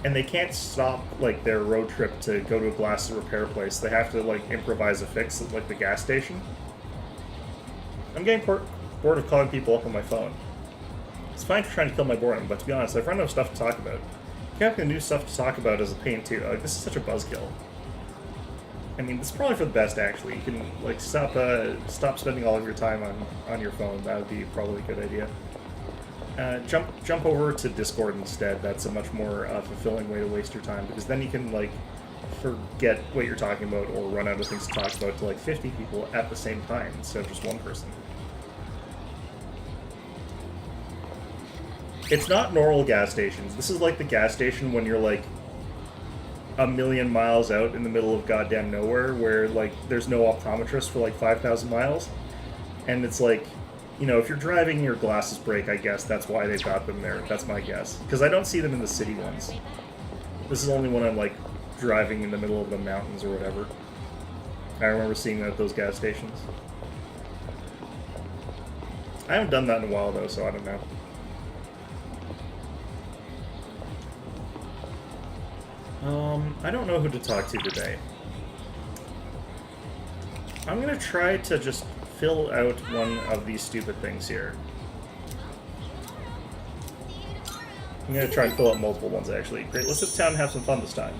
and they can't stop like their road trip to go to a glasses repair place. They have to like improvise a fix at like the gas station. I'm getting bored of calling people up on my phone. It's fine for trying to kill my boredom, but to be honest, I've run out of stuff to talk about. Having new stuff to talk about is a pain too. Like, this is such a buzzkill. I mean, this is probably for the best, actually. You can like stop spending all of your time on your phone. That would be probably a good idea. Jump over to Discord instead. That's a much more fulfilling way to waste your time, because then you can like forget what you're talking about or run out of things to talk about to like 50 people at the same time instead of just one person. It's not normal gas stations. This is like the gas station when you're like a million miles out in the middle of goddamn nowhere, where like there's no optometrist for like 5,000 miles. And it's like, you know, if you're driving and your glasses break, I guess that's why they've got them there. That's my guess. Because I don't see them in the city ones. This is only when I'm like driving in the middle of the mountains or whatever. I remember seeing that at those gas stations. I haven't done that in a while though, so I don't know. I don't know who to talk to today. I'm gonna try to just fill out one of these stupid things here. I'm gonna try and fill out multiple ones, actually. Great, let's sit down and have some fun this time.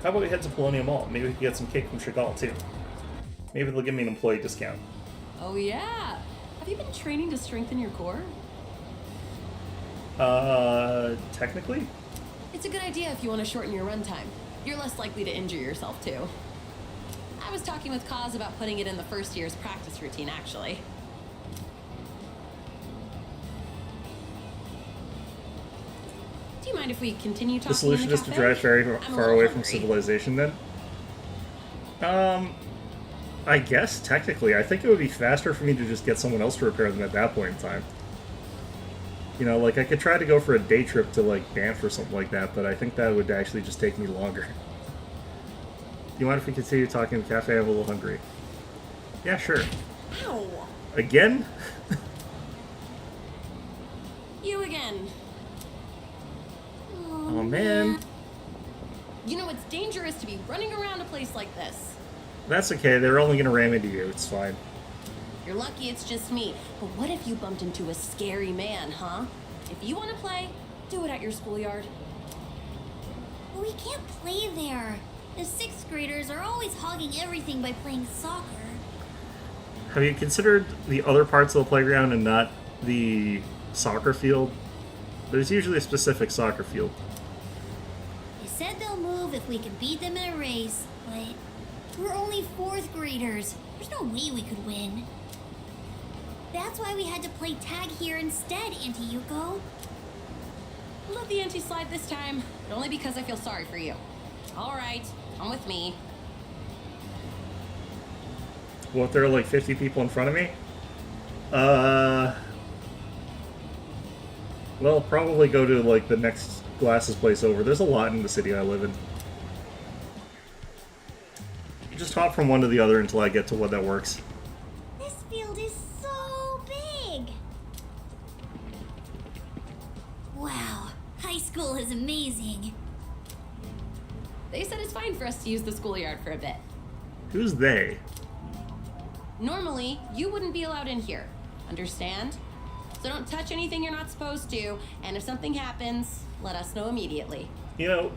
How about we head to Polonium Mall? Maybe we can get some cake from Chagall, too. Maybe they'll give me an employee discount. Oh yeah. Have you been training to strengthen your core? Technically? It's a good idea if you want to shorten your run time. You're less likely to injure yourself too. I was talking with Kaz about putting it in the first year's practice routine, actually. Do you mind if we continue talking? The solution is to drive very far away from civilization, then? I guess, technically. I think it would be faster for me to just get someone else to repair them at that point in time. You know, like, I could try to go for a day trip to, like, Banff or something like that, but I think that would actually just take me longer. Do you mind if we continue talking in the cafe? I'm a little hungry. Yeah, sure. Ow! Again? You again. Oh, man. You know, it's dangerous to be running around a place like this. That's okay. They're only going to ram into you. It's fine. You're lucky it's just me. But what if you bumped into a scary man, huh? If you want to play, do it at your schoolyard. But we can't play there. The 6th graders are always hogging everything by playing soccer. Have you considered the other parts of the playground and not the soccer field? There's usually a specific soccer field. They said they'll move if we can beat them in a race, but we're only 4th graders. There's no way we could win. That's why we had to play tag here instead, Auntie Yuko. Let the auntie slide this time, but only because I feel sorry for you. All right, come with me. What, there are like 50 people in front of me? Well, probably go to like the next glasses place over. There's a lot in the city I live in. You just hop from one to the other until I get to one that works. This field is so big. Wow, high school is amazing. They said it's fine for us to use the schoolyard for a bit. Who's they? Normally, you wouldn't be allowed in here. Understand? So don't touch anything you're not supposed to, and if something happens, let us know immediately. You know,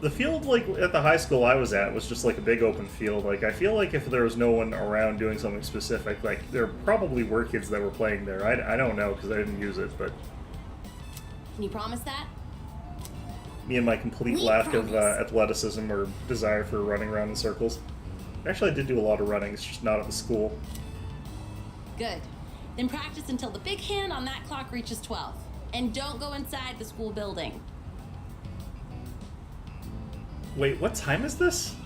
the field like at the high school I was at was just like a big open field. Like, I feel like if there was no one around doing something specific, like there probably were kids that were playing there. I don't know because I didn't use it, but Can you promise that? me and my complete We lack of promise. athleticism or desire for running around in circles. Actually, I did do a lot of running. It's just not at the school. Good. Then practice until the big hand on that clock reaches 12. And don't go inside the school building. Wait, what time is this?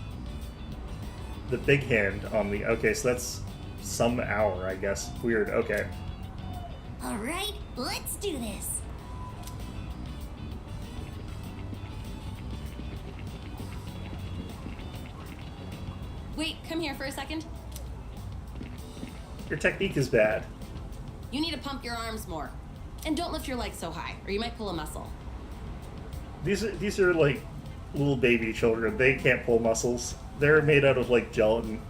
the big hand on the... Okay, so that's some hour, I guess. Weird, okay. Alright, let's do this. Wait, come here for a second. Your technique is bad. You need to pump your arms more. And don't lift your legs so high, or you might pull a muscle. These are like little baby children. They can't pull muscles. They're made out of like gelatin.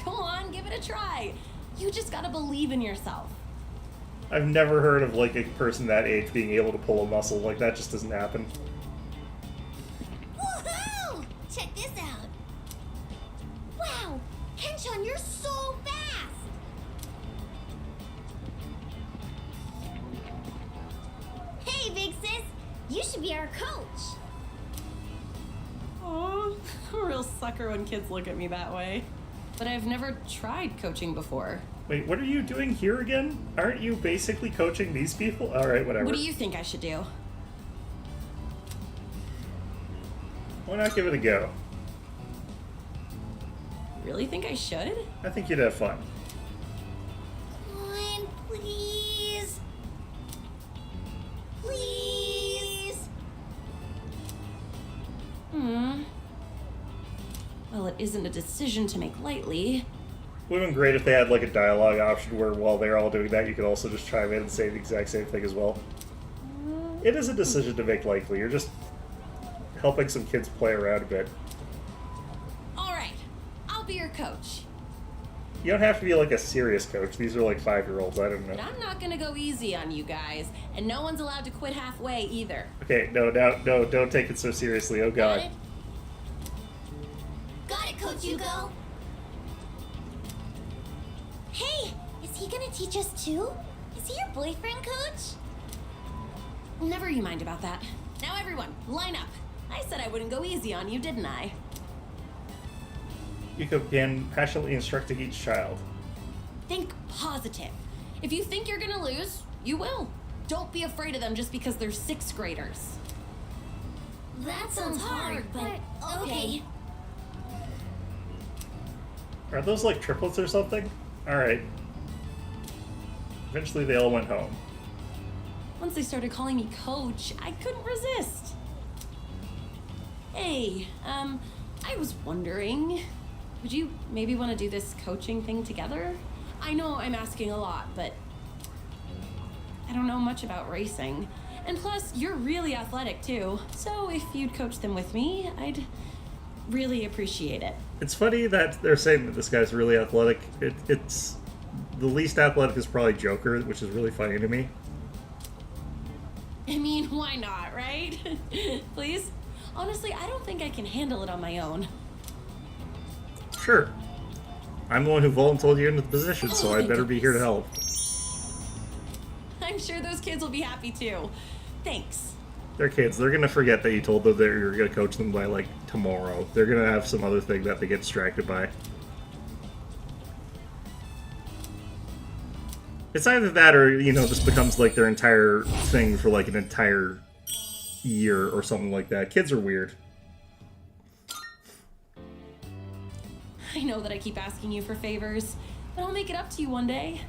Come on, give it a try. You just gotta believe in yourself. I've never heard of like a person that age being able to pull a muscle. Like that just doesn't happen. Woohoo! Check this out. Wow, Kenshan, you're so fast. Hey, big sis, you should be our coach. Oh, I'm a real sucker when kids look at me that way. But I've never tried coaching before. Wait, what are you doing here again? Aren't you basically coaching these people? Alright, whatever. What do you think I should do? Why not give it a go? Really think I should? I think you'd have fun. Come on, please. Please. Well, it isn't a decision to make lightly. Would have been great if they had like a dialogue option where while they're all doing that, you could also just chime in and say the exact same thing as well. It is a decision to make likely. You're just helping some kids play around a bit. Alright, I'll be your coach. You don't have to be like a serious coach. These are like 5-year-olds. I don't But know. I'm not gonna go easy on you guys, and no one's allowed to quit halfway either. Okay, no, don't take it so seriously. Oh Got god. it? Got it, Coach Hugo. Hey, is he gonna teach us too? Is he your boyfriend, Coach? Never you mind about that. Now everyone, line up. I said I wouldn't go easy on you, didn't I? You began passionately instructing each child. Think positive. If you think you're gonna lose, you will. Don't be afraid of them just because they're 6th graders. That sounds hard, but okay. Are those like triplets or something? Alright. Eventually they all went home. Once they started calling me coach, I couldn't resist. Hey, I was wondering, would you maybe want to do this coaching thing together? I know I'm asking a lot, but I don't know much about racing. And plus, you're really athletic too. So if you'd coach them with me, I'd really appreciate it. It's funny that they're saying that this guy's really athletic. It's the least athletic is probably Joker, which is really funny to me. I mean, why not, right? Please? Honestly, I don't think I can handle it on my own. Sure. I'm the one who volunteered you into the position, so Oh I my better be here to help. I'm sure those kids will be happy too. Thanks. They're kids. They're gonna forget that you told them that you're gonna coach them by like tomorrow. They're gonna have some other thing that they get distracted by. It's either that or, you know, this becomes like their entire thing for like an entire year or something like that. Kids are weird. I know that I keep asking you for favors, but I'll make it up to you one day.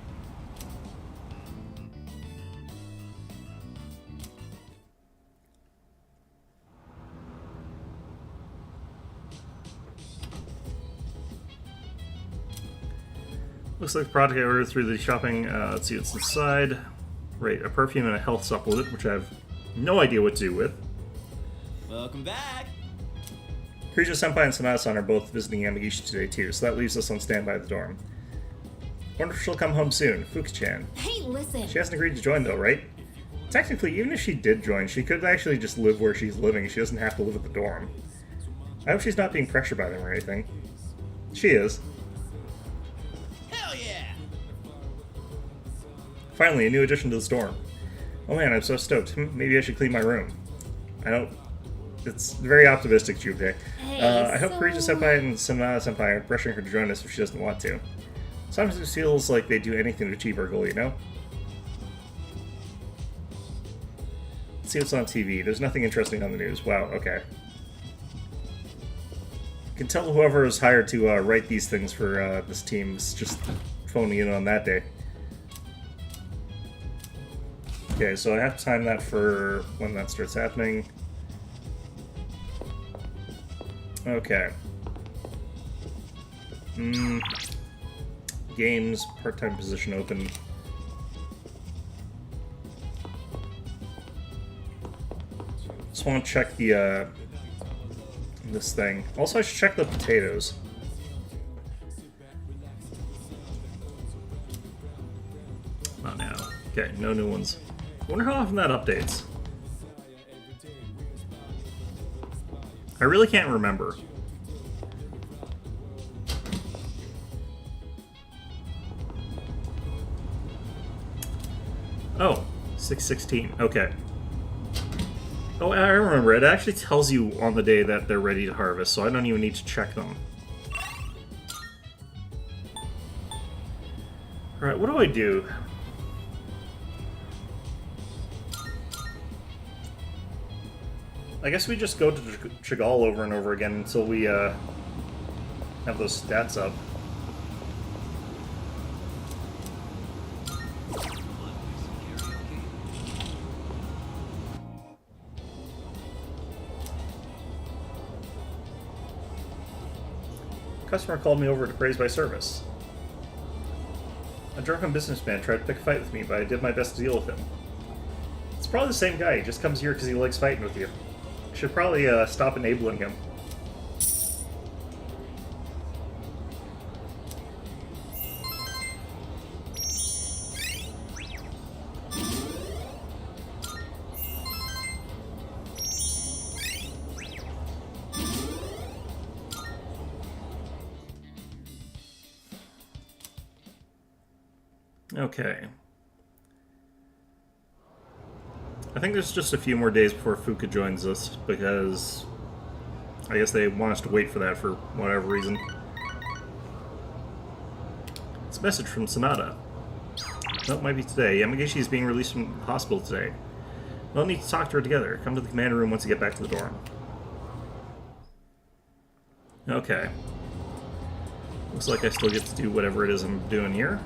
Looks like the product I ordered through the shopping. Let's see what's inside. Right, a perfume and a health supplement, which I have no idea what to do with. Welcome back. Kirijo Senpai and Sanada-san are both visiting Yamagishi today too, so that leaves us on standby at the dorm. Wonder if she'll come home soon, Fuki-chan. Hey, listen. She hasn't agreed to join though, right? Technically, even if she did join, she could actually just live where she's living. She doesn't have to live at the dorm. I hope she's not being pressured by them or anything. She is. Hell yeah! Finally, a new addition to the dorm. Oh man, I'm so stoked. Maybe I should clean my room. I don't... It's very optimistic, Jubei. I hope Kirijo Senpai and Sanada Senpai are pressuring her to join us if she doesn't want to. Sometimes it feels like they do anything to achieve our goal, you know? Let's see what's on TV. There's nothing interesting on the news. Wow, okay. You can tell whoever is hired to write these things for this team is just phoning in on that day. Okay, so I have to time that for when that starts happening. Okay. Games, part-time position open. Just want to check the, this thing. Also, I should check the potatoes. Not now. Okay, no new ones. I wonder how often that updates. I really can't remember. Oh, 6/16. Okay. Oh, I remember. It actually tells you on the day that they're ready to harvest, so I don't even need to check them. Alright, what do I do? I guess we just go to Chagall over and over again until we have those stats up. A customer called me over to praise my service. A drunken businessman tried to pick a fight with me, but I did my best to deal with him. It's probably the same guy. He just comes here because he likes fighting with you. Should probably stop enabling him. Okay. I think there's just a few more days before Fuka joins us, because I guess they want us to wait for that for whatever reason. It's a message from Sanada. No, it might be today. Yamagishi is being released from the hospital today. We'll need to talk to her together. Come to the command room once you get back to the dorm. Okay. Looks like I still get to do whatever it is I'm doing here.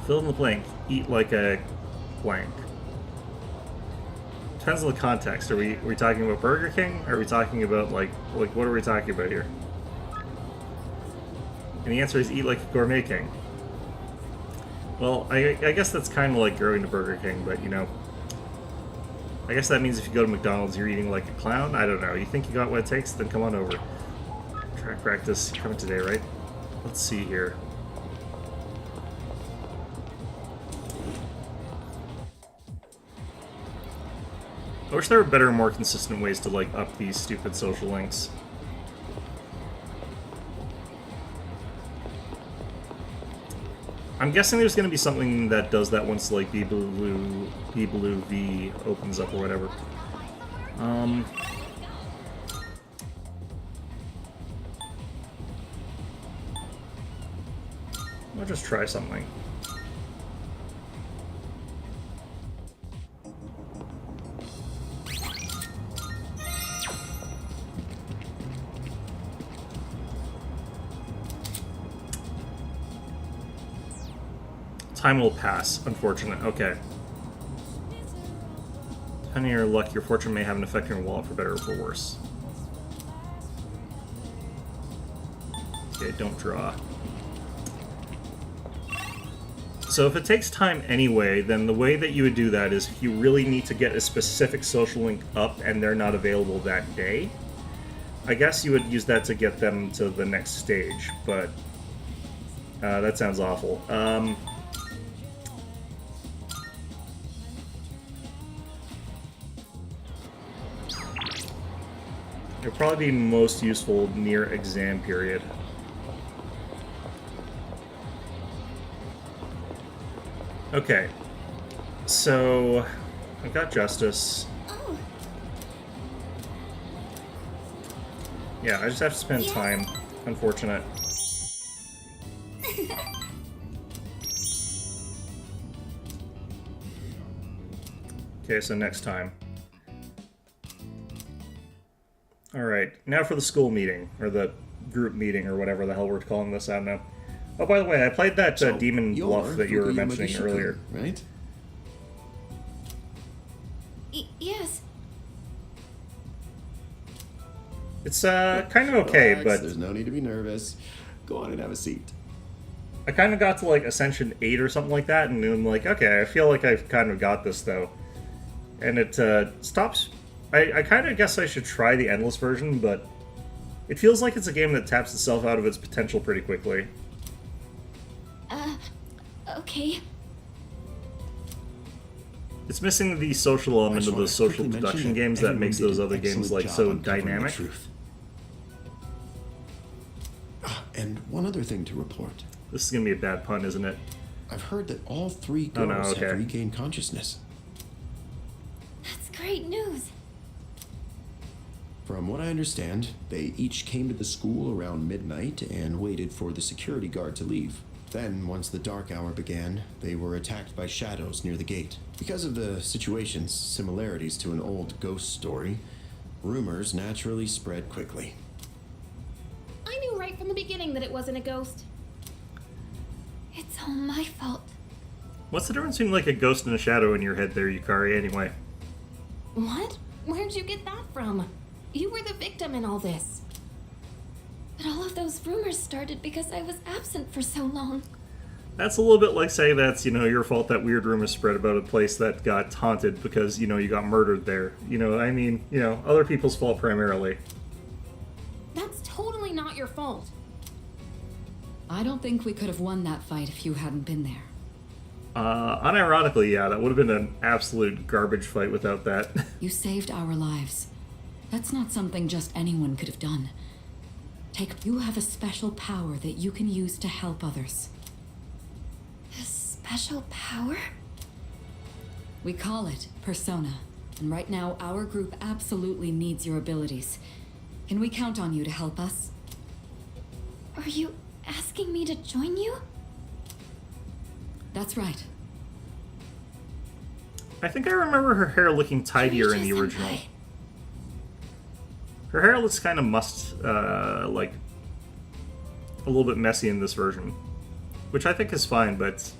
Fill in the blank. Eat like a blank. Depends on the context. Are we talking about Burger King? Are we talking about like what are we talking about here? And the answer is eat like a gourmet king. Well, I guess that's kind of like going to Burger King, but you know, I guess that means if you go to McDonald's, you're eating like a clown. I don't know. You think you got what it takes? Then come on over. Track practice coming today, right? Let's see here. I wish there were better, more consistent ways to, like, up these stupid social links. I'm guessing there's going to be something that does that once, like, BBLU V opens up or whatever. I'll just try something. Time will pass. Unfortunate. Okay. Depending on your luck, your fortune may have an effect on your wallet for better or for worse. Okay, don't draw. So if it takes time anyway, then the way that you would do that is if you really need to get a specific social link up and they're not available that day, I guess you would use that to get them to the next stage, but that sounds awful. It'll probably be most useful near exam period. Okay, so I've got justice. Oh, Yeah, I just have to spend time. Unfortunate. Okay, so next time. All right, now for the school meeting, or the group meeting, or whatever the hell we're calling this, I don't know. Oh, by the way, I played that demon bluff that you were mentioning earlier. Right? Yes. It's kind of okay, Relax, but there's no need to be nervous. Go on and have a seat. I kind of got to like Ascension 8 or something like that, and I'm like, okay, I feel like I've kind of got this though. And it stops. I kind of guess I should try the Endless version, but it feels like it's a game that taps itself out of its potential pretty quickly. Okay. It's missing the social element of those social deduction games that makes those other games like so dynamic. And one other thing to report. This is gonna be a bad pun, isn't it? I've heard that all three girls okay. have regained consciousness. That's great news. From what I understand, they each came to the school around midnight and waited for the security guard to leave. Then, once the dark hour began, they were attacked by shadows near the gate. Because of the situation's similarities to an old ghost story, rumors naturally spread quickly. I knew right from the beginning that it wasn't a ghost. It's all my fault. What's the difference between like a ghost and a shadow in your head there, Yukari, anyway? What? Where'd you get that from? You were the victim in all this. But all of those rumors started because I was absent for so long. That's a little bit like saying that's, your fault that weird rumors spread about a place that got haunted because, you got murdered there. Other people's fault primarily. That's totally not your fault. I don't think we could have won that fight if you hadn't been there. Unironically, yeah, that would have been an absolute garbage fight without that. You saved our lives. That's not something just anyone could have done. You have a special power that you can use to help others. A special power? We call it Persona, and right now our group absolutely needs your abilities. Can we count on you to help us? Are you asking me to join you? That's right. I think I remember her hair looking tidier in the original. Her hair looks kind of like a little bit messy in this version, which I think is fine, but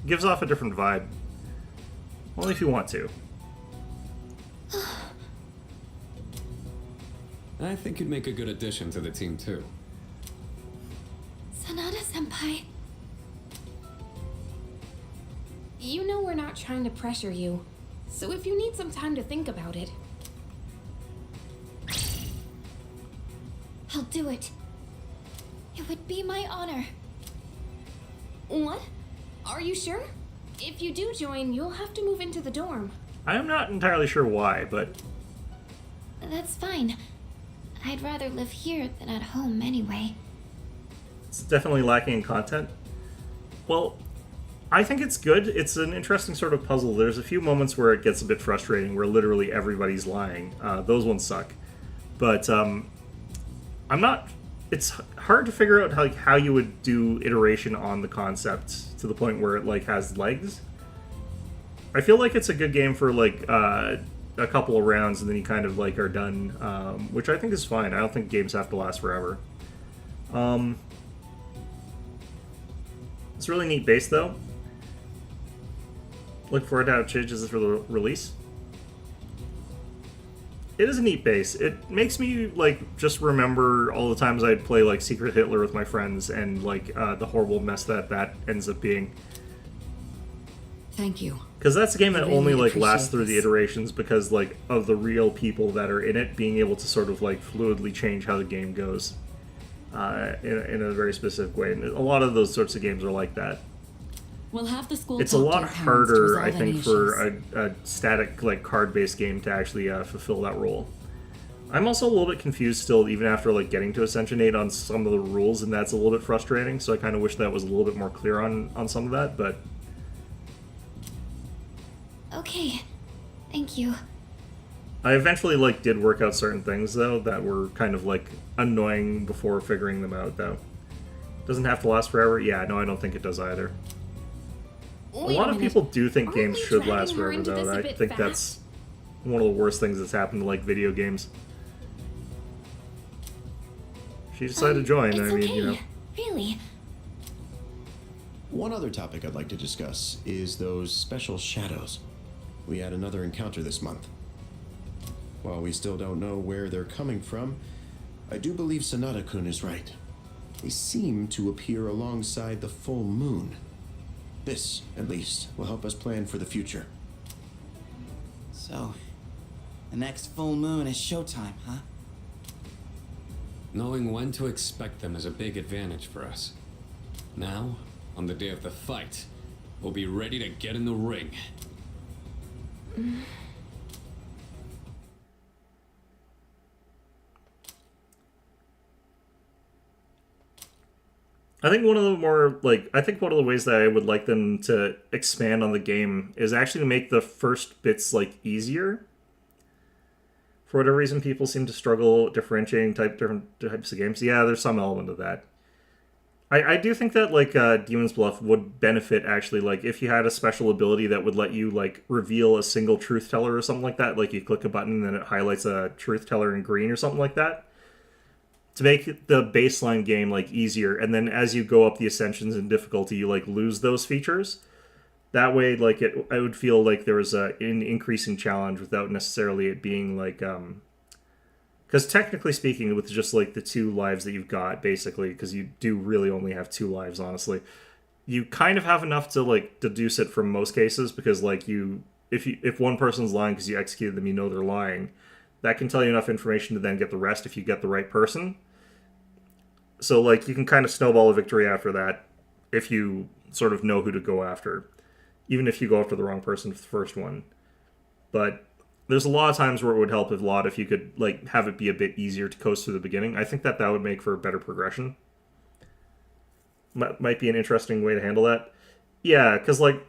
gives off a different vibe. Only if you want to. I think you'd make a good addition to the team, too. Sanada-senpai. You know we're not trying to pressure you, so if you need some time to think about it... I'll do it. It would be my honor. What? Are you sure? If you do join, you'll have to move into the dorm. I am not entirely sure why, but... That's fine. I'd rather live here than at home anyway. It's definitely lacking in content. Well, I think it's good. It's an interesting sort of puzzle. There's a few moments where it gets a bit frustrating, where literally everybody's lying. Those ones suck. But, it's hard to figure out how you would do iteration on the concept to the point where it has legs. I feel like it's a good game for a couple of rounds and then you kind of are done, which I think is fine. I don't think games have to last forever. It's a really neat base though. Look forward to how it changes for the release. It is a neat base. It makes me just remember all the times I'd play Secret Hitler with my friends and the horrible mess that ends up being. Thank you. Because that's a game that I really only appreciate lasts through the this. iterations because of the real people that are in it being able to sort of fluidly change how the game goes in a very specific way. And a lot of those sorts of games are like that. We'll have the school It's a talk to lot your parents to harder, resolve I any think, for issues. a static card-based game to actually fulfill that role. I'm also a little bit confused still, even after getting to Ascension 8 on some of the rules, and that's a little bit frustrating. So I kind of wish that was a little bit more clear on some of that. But Okay. Thank you. I eventually did work out certain things though that were kind of annoying before figuring them out. Though doesn't have to last forever. Yeah, no, I don't think it does either. Wait a lot a of minute. people do think Aren't games we should dragging last her forever, into this though. a I bit think fast? that's one of the worst things that's happened to video games. she decided to join. It's I mean, okay. you know. Really. One other topic I'd like to discuss is those special shadows. We had another encounter this month. While we still don't know where they're coming from, I do believe Sanada-kun is right. They seem to appear alongside the full moon. This, at least, will help us plan for the future. So, the next full moon is showtime, huh? Knowing when to expect them is a big advantage for us. Now, on the day of the fight, we'll be ready to get in the ring. I think one of the more, like, I think one of the ways that I would like them to expand on the game is actually to make the first bits, like, easier. For whatever reason, people seem to struggle differentiating different types of games. Yeah, there's some element of that. I do think that, like, Demon's Bluff would benefit, actually, like, if you had a special ability that would let you, like, reveal a single truth teller or something like that. Like, you click a button and then it highlights a truth teller in green or something like that. To make the baseline game, like, easier. And then as you go up the ascensions in difficulty, you, like, lose those features. That way, like, I would feel like there was an increasing challenge without necessarily it being, like, because technically speaking, with just, like, the 2 lives that you've got, basically, because you do really only have 2 lives, honestly, you kind of have enough to, like, deduce it from most cases, because, like, if one person's lying because you executed them, you know they're lying. That can tell you enough information to then get the rest if you get the right person. So, like, you can kind of snowball a victory after that if you sort of know who to go after. Even if you go after the wrong person for the first one. But there's a lot of times where it would help a lot if you could, like, have it be a bit easier to coast through the beginning. I think that would make for a better progression. Might be an interesting way to handle that. Yeah, because, like,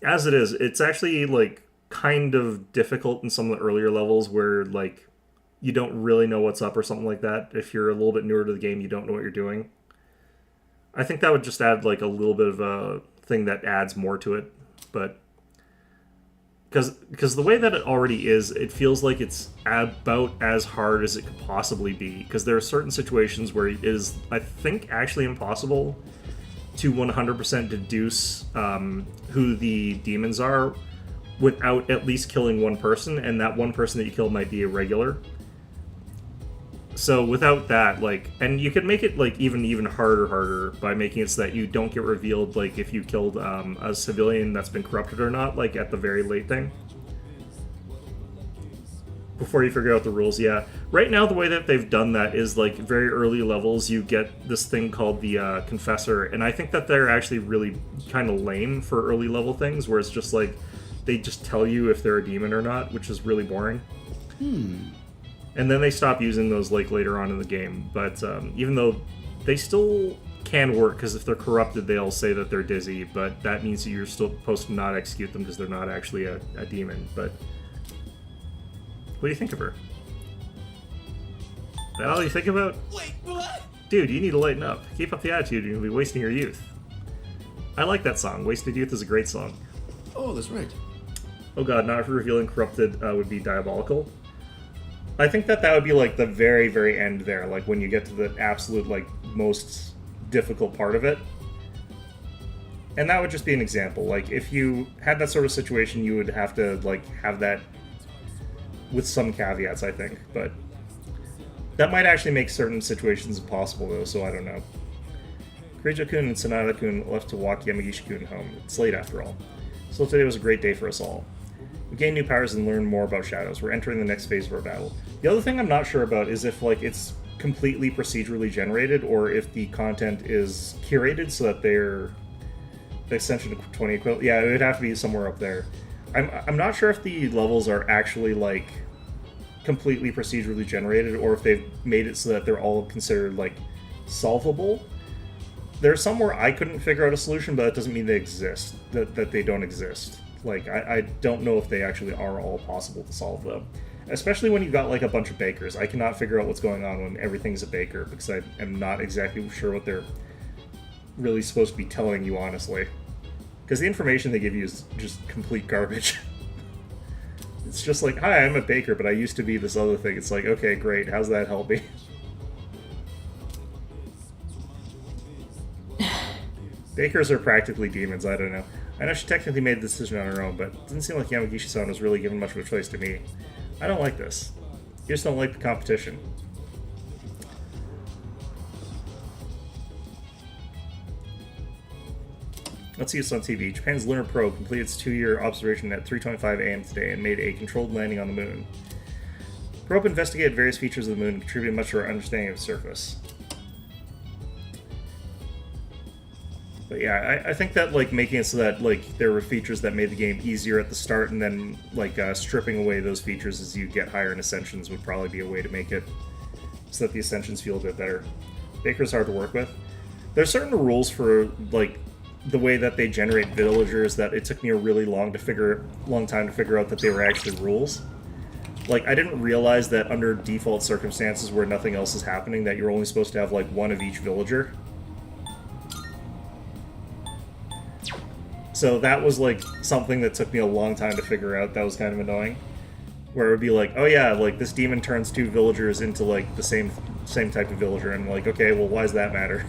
as it is, it's actually, like, kind of difficult in some of the earlier levels where, like, you don't really know what's up or something like that. If you're a little bit newer to the game, you don't know what you're doing. I think that would just add, like, a little bit of a thing that adds more to it. But because the way that it already is, it feels like it's about as hard as it could possibly be. Because there are certain situations where it is, I think, actually impossible to 100% deduce who the demons are without at least killing one person, and that one person that you kill might be a regular. So without that, like, and you could make it, like, even harder by making it so that you don't get revealed, like, if you killed a civilian that's been corrupted or not, like, at the very late thing. Before you figure out the rules, yeah. Right now, the way that they've done that is, like, very early levels, you get this thing called the Confessor, and I think that they're actually really kind of lame for early level things, where it's just, like, they just tell you if they're a demon or not, which is really boring. And then they stop using those, like, later on in the game. But even though they still can work, because if they're corrupted, they'll say that they're dizzy, but that means that you're still supposed to not execute them because they're not actually a demon. But what do you think of her? That all you think about? Wait, what? Dude, you need to lighten up. Keep up the attitude, you'll be wasting your youth. I like that song. Wasted Youth is a great song. Oh, that's right. Oh god, not revealing corrupted would be diabolical. I think that would be, like, the very, very end there, like, when you get to the absolute, like, most difficult part of it. And that would just be an example. Like, if you had that sort of situation, you would have to, like, have that with some caveats, I think. But that might actually make certain situations impossible, though, so I don't know. Keijo-kun and Sanada-kun left to walk Yamagishi-kun home. It's late, after all. So today was a great day for us all. We gain new powers and learn more about shadows. We're entering the next phase of our battle. The other thing I'm not sure about is if, like, it's completely procedurally generated, or if the content is curated so that they're the Ascension 20 equivalent. Yeah, it would have to be somewhere up there. I'm not sure if the levels are actually, like, completely procedurally generated, or if they've made it so that they're all considered, like, solvable. There's some where I couldn't figure out a solution, but that doesn't mean they exist, that they don't exist. Like, I don't know if they actually are all possible to solve, though. Especially when you've got, like, a bunch of bakers. I cannot figure out what's going on when everything's a baker, because I am not exactly sure what they're really supposed to be telling you, honestly. Because the information they give you is just complete garbage. It's just like, hi, I'm a baker, but I used to be this other thing. It's like, okay, great, how's that help me? Bakers are practically demons, I don't know. I know she technically made the decision on her own, but it doesn't seem like Yamagishi-san was really given much of a choice to me. I don't like this. You just don't like the competition. Let's see this on TV. Japan's lunar probe completed its 2-year observation at 3:25 a.m. today and made a controlled landing on the moon. The probe investigated various features of the moon and contributed much to our understanding of the surface. But yeah, I think that like making it so that like there were features that made the game easier at the start, and then like stripping away those features as you get higher in Ascensions would probably be a way to make it so that the Ascensions feel a bit better. Baker's hard to work with. There's certain rules for like the way that they generate villagers that it took me a really long time to figure out that they were actually rules. Like, I didn't realize that under default circumstances where nothing else is happening, that you're only supposed to have like one of each villager. So that was like something that took me a long time to figure out. That was kind of annoying. Where it would be like, oh yeah, like this demon turns 2 villagers into like the same type of villager, and I'm like, okay, well why does that matter?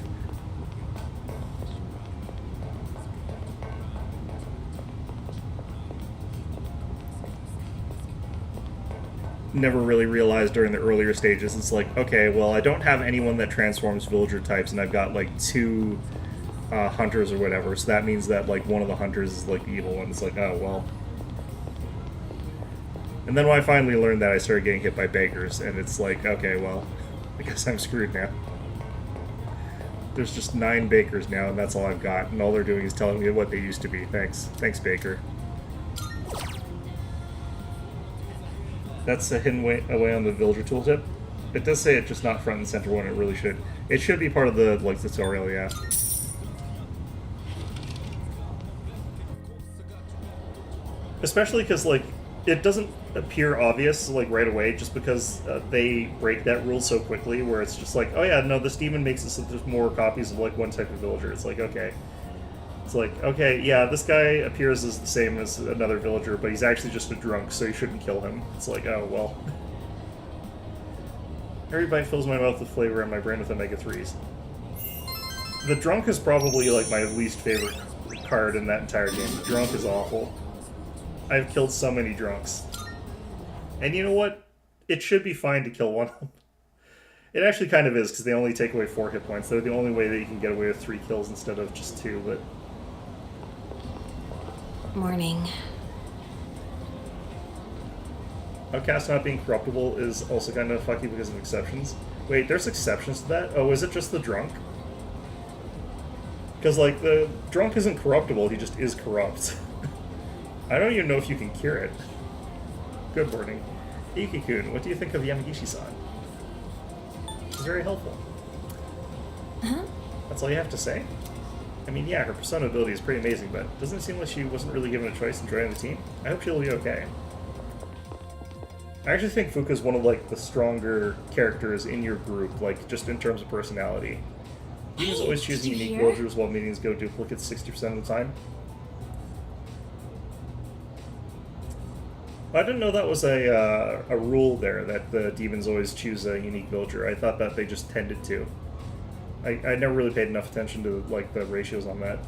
Never really realized during the earlier stages. It's like, okay, well I don't have anyone that transforms villager types, and I've got like 2 hunters or whatever, so that means that like one of the hunters is like the evil one. It's like, oh well. And then when I finally learned that, I started getting hit by Bakers, and it's like, okay, well, I guess I'm screwed now. There's just 9 Bakers now, and that's all I've got, and all they're doing is telling me what they used to be. Thanks Baker. That's a hidden away on the villager tooltip. It does say it's just not front and center when it really should. It should be part of the like tutorial, yeah. Especially because like it doesn't appear obvious like right away, just because they break that rule so quickly. Where it's just like, oh yeah, no, this demon makes it so there's more copies of like one type of villager. It's like, okay. It's like, okay, yeah, this guy appears as the same as another villager, but he's actually just a drunk, so you shouldn't kill him. It's like, oh, well. Every bite fills my mouth with flavor and my brain with omega-3s. The drunk is probably, like, my least favorite card in that entire game. The drunk is awful. I've killed so many drunks. And you know what? It should be fine to kill one of them. It actually kind of is, because they only take away 4 hit points. They're the only way that you can get away with 3 kills instead of just 2, but... Morning. Outcast not being corruptible is also kind of fucky because of exceptions. Wait, there's exceptions to that? Oh, is it just the drunk? Because, like, the drunk isn't corruptible, he just is corrupt. I don't even know if you can cure it. Good morning. Iki-kun, what do you think of Yamagishi-san? She's very helpful. Huh? That's all you have to say? I mean, yeah, her persona ability is pretty amazing, but doesn't it seem like she wasn't really given a choice in joining the team? I hope she'll be okay. I actually think Fuka's one of, like, the stronger characters in your group, like, just in terms of personality. He was always choosing unique villagers while meetings go duplicates 60% of the time. I didn't know that was a rule there, that the demons always choose a unique villager. I thought that they just tended to. I never really paid enough attention to, like, the ratios on that.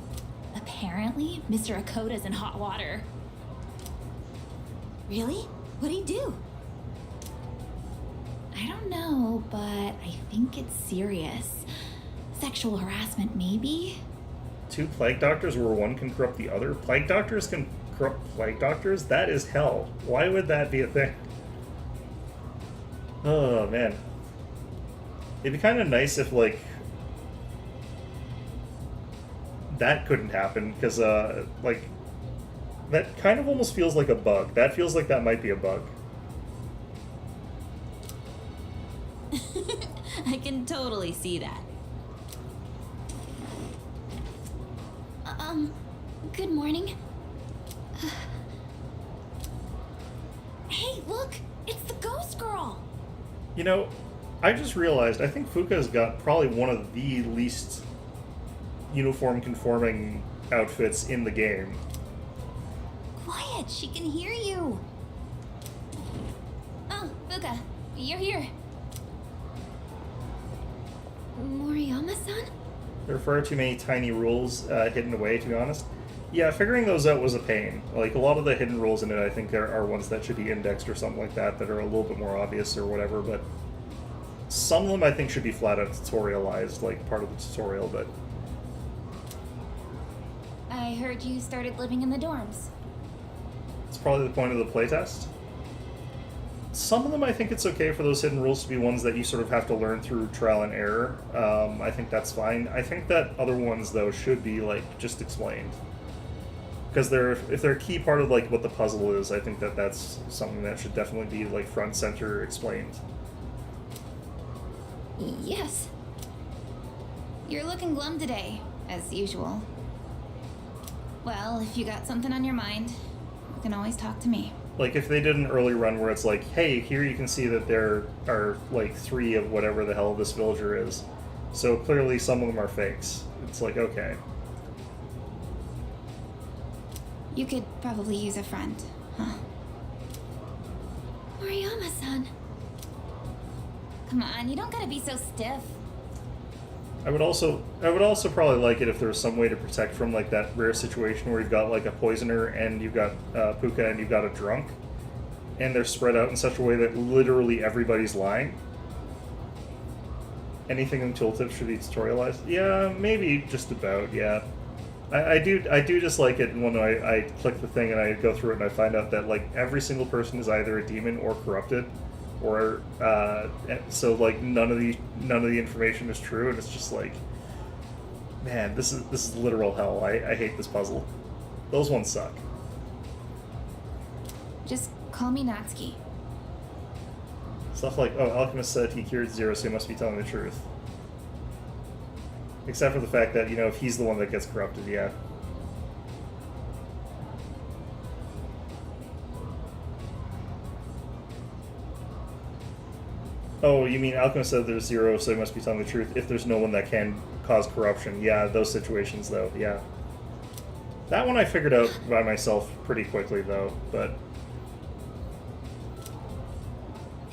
Apparently, Mr. Akoda's in hot water. Really? What'd he do? I don't know, but I think it's serious. Sexual harassment, maybe? 2 plague doctors where one can corrupt the other? Plague doctors can corrupt plague doctors? That is hell. Why would that be a thing? Oh, man. It'd be kind of nice if, like, that couldn't happen, because, like, that kind of almost feels like a bug. That feels like that might be a bug. I can totally see that. Good morning. Hey, look! It's the ghost girl! You know, I just realized, I think Fuka's got probably one of the least uniform-conforming outfits in the game. Quiet, she can hear you. Oh, Fuka, you're here. Moriyama-san? There are far too many tiny rules hidden away, to be honest. Yeah, figuring those out was a pain. Like, a lot of the hidden rules in it, I think, are ones that should be indexed or something like that are a little bit more obvious or whatever, but some of them I think should be flat out tutorialized, like part of the tutorial, but... I heard you started living in the dorms. It's probably the point of the playtest. Some of them I think it's okay for those hidden rules to be ones that you sort of have to learn through trial and error. I think that's fine. I think that other ones, though, should be, like, just explained. Because if they're a key part of, like, what the puzzle is, I think that that's something that should definitely be, like, front center explained. Yes. You're looking glum today, as usual. Well, if you got something on your mind, you can always talk to me. Like, if they did an early run where it's like, hey, here you can see that there are, like, 3 of whatever the hell this villager is. So clearly some of them are fakes. It's like, okay. You could probably use a friend, huh? Moriyama-san. Come on, you don't gotta be so stiff. I would also probably like it if there was some way to protect from, like, that rare situation where you've got, like, a poisoner and you've got Puka and you've got a drunk, and they're spread out in such a way that literally everybody's lying. Anything in Tooltip should be tutorialized? Yeah, maybe just about, yeah. I do just like it when I click the thing and I go through it and I find out that, like, every single person is either a demon or corrupted, or so, like, none of the information is true, and it's just like, man, this is literal hell. I hate this puzzle. Those ones suck. Just call me Natsuki. Stuff like, oh, Alchemist said he cured Zero, so he must be telling the truth. Except for the fact that, you know, if he's the one that gets corrupted, yeah. Oh, you mean Alchemist said there's Zero, so he must be telling the truth if there's no one that can cause corruption. Yeah, those situations, though, yeah. That one I figured out by myself pretty quickly, though, but...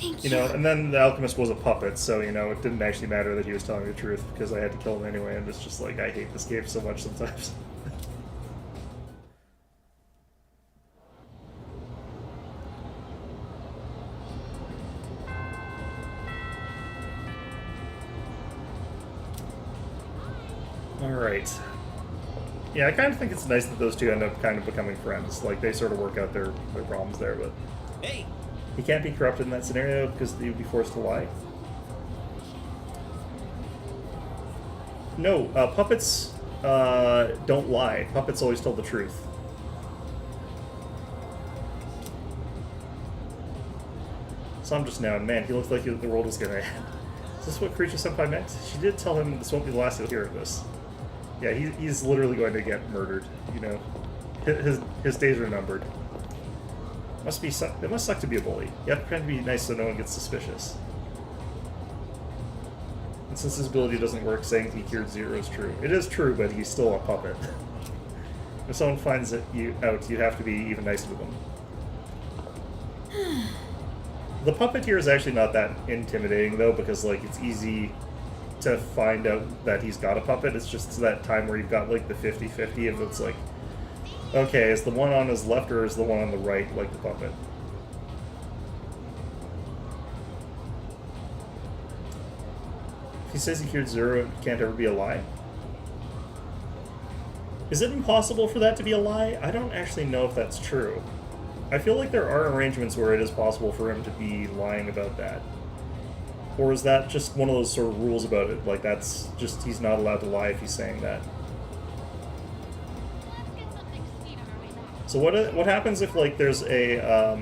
Thank you know, and then the Alchemist was a puppet, so, you know, it didn't actually matter that he was telling the truth, because I had to kill him anyway, and it's just like, I hate this game so much sometimes. Alright. Yeah, I kind of think it's nice that those two end up kind of becoming friends. Like, they sort of work out their problems there, but... Hey! He can't be corrupted in that scenario because he would be forced to lie. No, puppets don't lie. Puppets always tell the truth. So I'm just now, man, he looked like the world was gonna end. Is this what Creature Senpai meant? She did tell him this won't be the last he'll hear of this. Yeah, he's literally going to get murdered, you know. His days are numbered. It must suck to be a bully. You have to pretend to be nice so no one gets suspicious. And since his ability doesn't work, saying he cured Zero is true. It is true, but he's still a puppet. If someone finds out, you have to be even nicer to them. The puppet here is actually not that intimidating, though, because, like, it's easy to find out that he's got a puppet. It's just that time where you've got, like, the 50-50, and it's like, okay, is the one on his left or is the one on the right like the puppet? If he says he cured Zero, it can't ever be a lie. Is it impossible for that to be a lie? I don't actually know if that's true. I feel like there are arrangements where it is possible for him to be lying about that. Or is that just one of those sort of rules about it? Like, that's just, he's not allowed to lie if he's saying that. So what happens if, like, there's a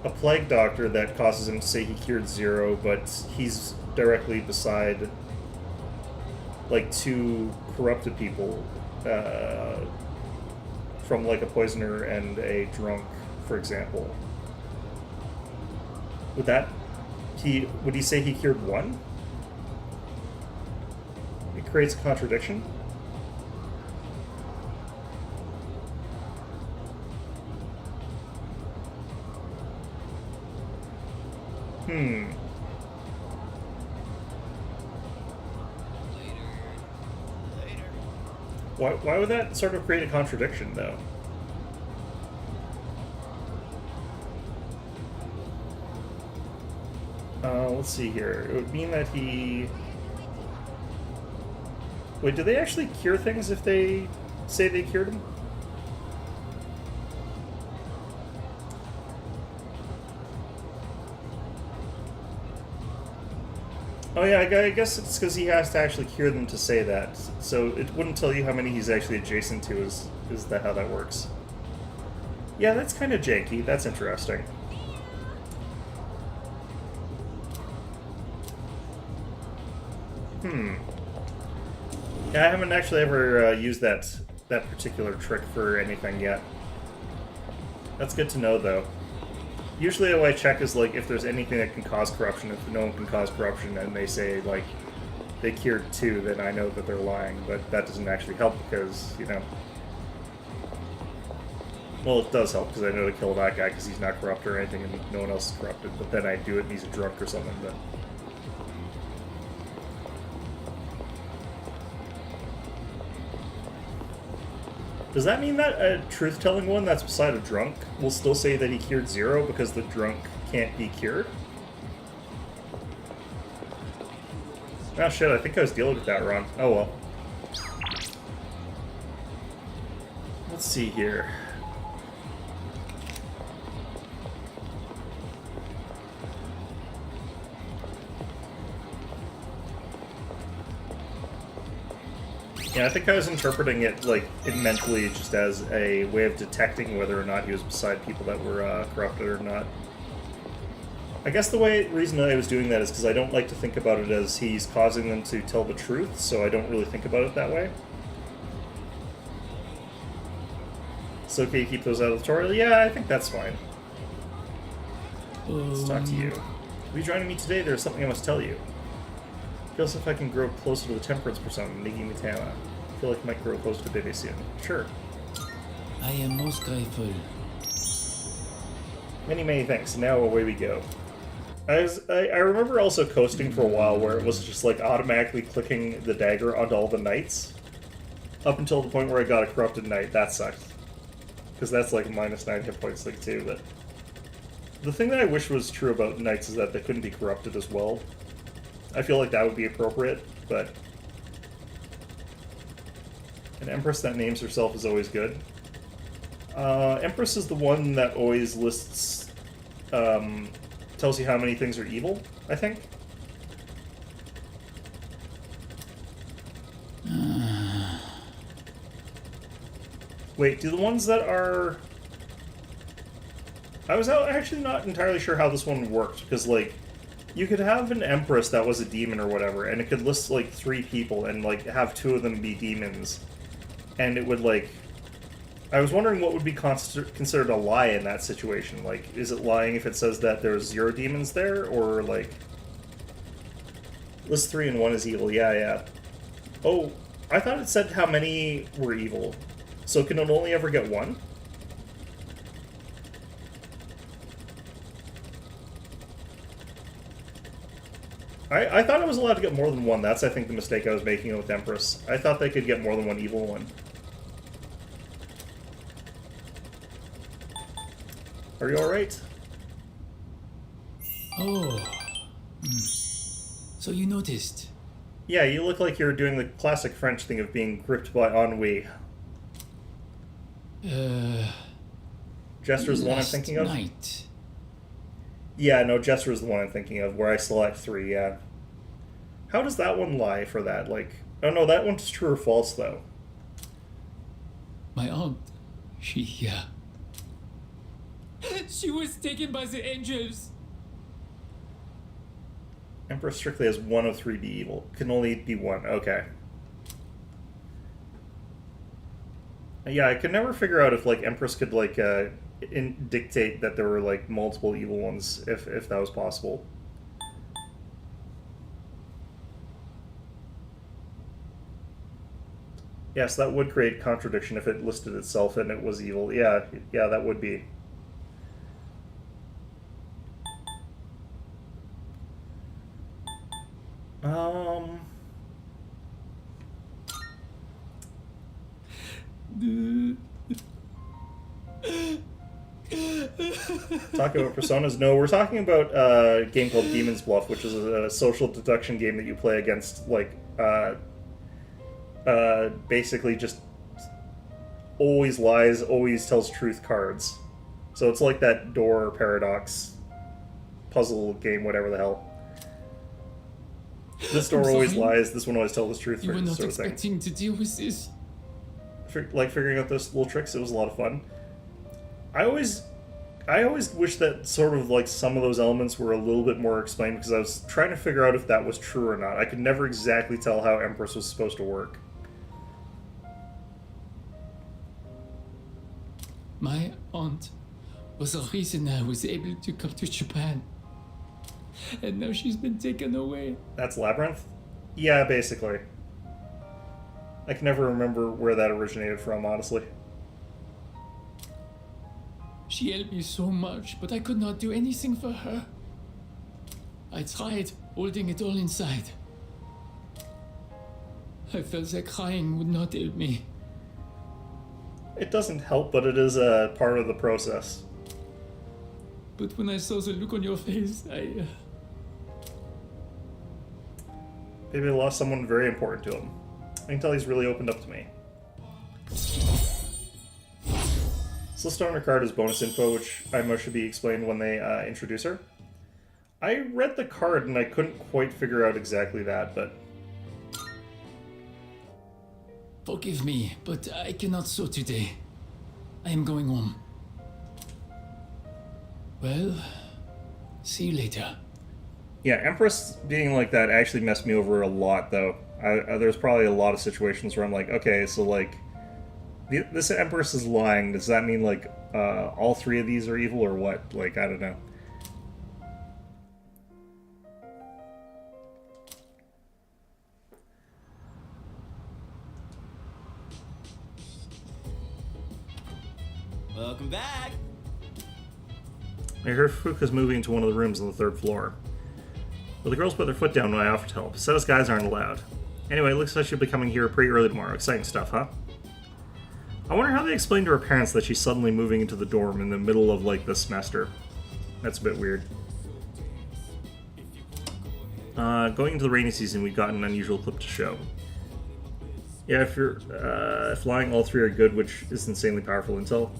plague doctor that causes him to say he cured Zero, but he's directly beside, like, 2 corrupted people from, like, a poisoner and a drunk, for example? Would he say he cured 1? It creates a contradiction. Why would that sort of create a contradiction, though? Let's see here. It would mean that he... Wait, do they actually cure things if they say they cured them? Oh yeah, I guess it's because he has to actually cure them to say that. So it wouldn't tell you how many he's actually adjacent to, is that how that works? Yeah, that's kind of janky. That's interesting. Yeah, I haven't actually ever used that particular trick for anything yet. That's good to know, though. Usually what I check is, like, if there's anything that can cause corruption. If no one can cause corruption and they say, like, they cured 2, then I know that they're lying. But that doesn't actually help because, you know... Well, it does help because I know to kill that guy because he's not corrupt or anything and no one else is corrupted. But then I do it and he's a drunk or something, but... Does that mean that a truth-telling one that's beside a drunk will still say that he cured 0 because the drunk can't be cured? Oh shit, I think I was dealing with that wrong. Oh well. Let's see here. Yeah, I think I was interpreting it, like, mentally just as a way of detecting whether or not he was beside people that were corrupted or not. I guess the reason I was doing that is because I don't like to think about it as he's causing them to tell the truth, so I don't really think about it that way. So okay, keep those out of the tutorial? Yeah, I think that's fine. Let's talk to you. Are you joining me today? There's something I must tell you. Feels if I can grow closer to the temperance persona, Nigi Mitama. I feel like I might grow closer to Bebe soon. Sure. I am most grateful. Many, many thanks. Now away we go. I remember also coasting for a while where it was just like automatically clicking the dagger onto all the knights. Up until the point where I got a corrupted knight. That sucked. Because that's like -9 hit points like too, but... The thing that I wish was true about knights is that they couldn't be corrupted as well. I feel like that would be appropriate, but... An Empress that names herself is always good. Empress is the one that always lists... tells you how many things are evil, I think. Wait, do the ones that are... I was actually not entirely sure how this one worked, because, like, you could have an Empress that was a demon or whatever, and it could list, like, 3 people, and, like, have 2 of them be demons. And it would, like... I was wondering what would be considered a lie in that situation. Like, is it lying if it says that there's 0 demons there, or, like... List 3 and 1 is evil, yeah. Oh, I thought it said how many were evil. So can it only ever get 1? I thought I was allowed to get more than 1. That's, I think, the mistake I was making with Empress. I thought they could get more than 1 evil one. Are you alright? Oh. So you noticed? Yeah, you look like you're doing the classic French thing of being gripped by ennui. Jester's the one I'm thinking of? Night. Yeah, no, Jester's the one I'm thinking of, where I select 3, yeah. How does that one lie for that? Like, oh no, that one's true or false, though. My aunt, she was taken by the angels. Emperor strictly has 1 of 3 be evil. Can only be 1, okay. Yeah, I could never figure out if, like, Empress could, like, dictate that there were, like, multiple evil ones, if that was possible. Yes, that would create contradiction if it listed itself and it was evil. Yeah, that would be. Talking about Personas? No, we're talking about a game called Demon's Bluff, which is a social deduction game that you play against, like, basically just always lies, always tells truth cards. So it's like that door paradox puzzle game, whatever the hell. This door always lies, this one always tells the truth, You were not sort of thing. expecting to deal with this. Like figuring out those little tricks, it was a lot of fun. I always wish that sort of like some of those elements were a little bit more explained, because I was trying to figure out if that was true or not. I could never exactly tell how Empress was supposed to work. My aunt was the reason I was able to come to Japan. And now she's been taken away. That's Labyrinth? Yeah, basically. I can never remember where that originated from, honestly. She helped me so much, but I could not do anything for her. I tried holding it all inside. I felt that crying would not help me. It doesn't help, but it is a part of the process. But when I saw the look on your face, Maybe I lost someone very important to him. I can tell he's really opened up to me. So let's start on her card as bonus info, which I know should be explained when they introduce her. I read the card and I couldn't quite figure out exactly that, but... Forgive me, but I cannot sew today. I am going home. Well, see you later. Yeah, Empress being like that actually messed me over a lot, though. There's probably a lot of situations where I'm like, okay, so like, this Empress is lying. Does that mean like all three of these are evil or what? Like, I don't know. Welcome back. I heard Fuka's moving into one of the rooms on the 3rd floor. Well, the girls put their foot down when I offered help. Said us guys aren't allowed. Anyway, it looks like she'll be coming here pretty early tomorrow. Exciting stuff, huh? I wonder how they explained to her parents that she's suddenly moving into the dorm in the middle of, like, the semester. That's a bit weird. Going into the rainy season, we got an unusual clip to show. Yeah, if lying all three are good, which is insanely powerful intel.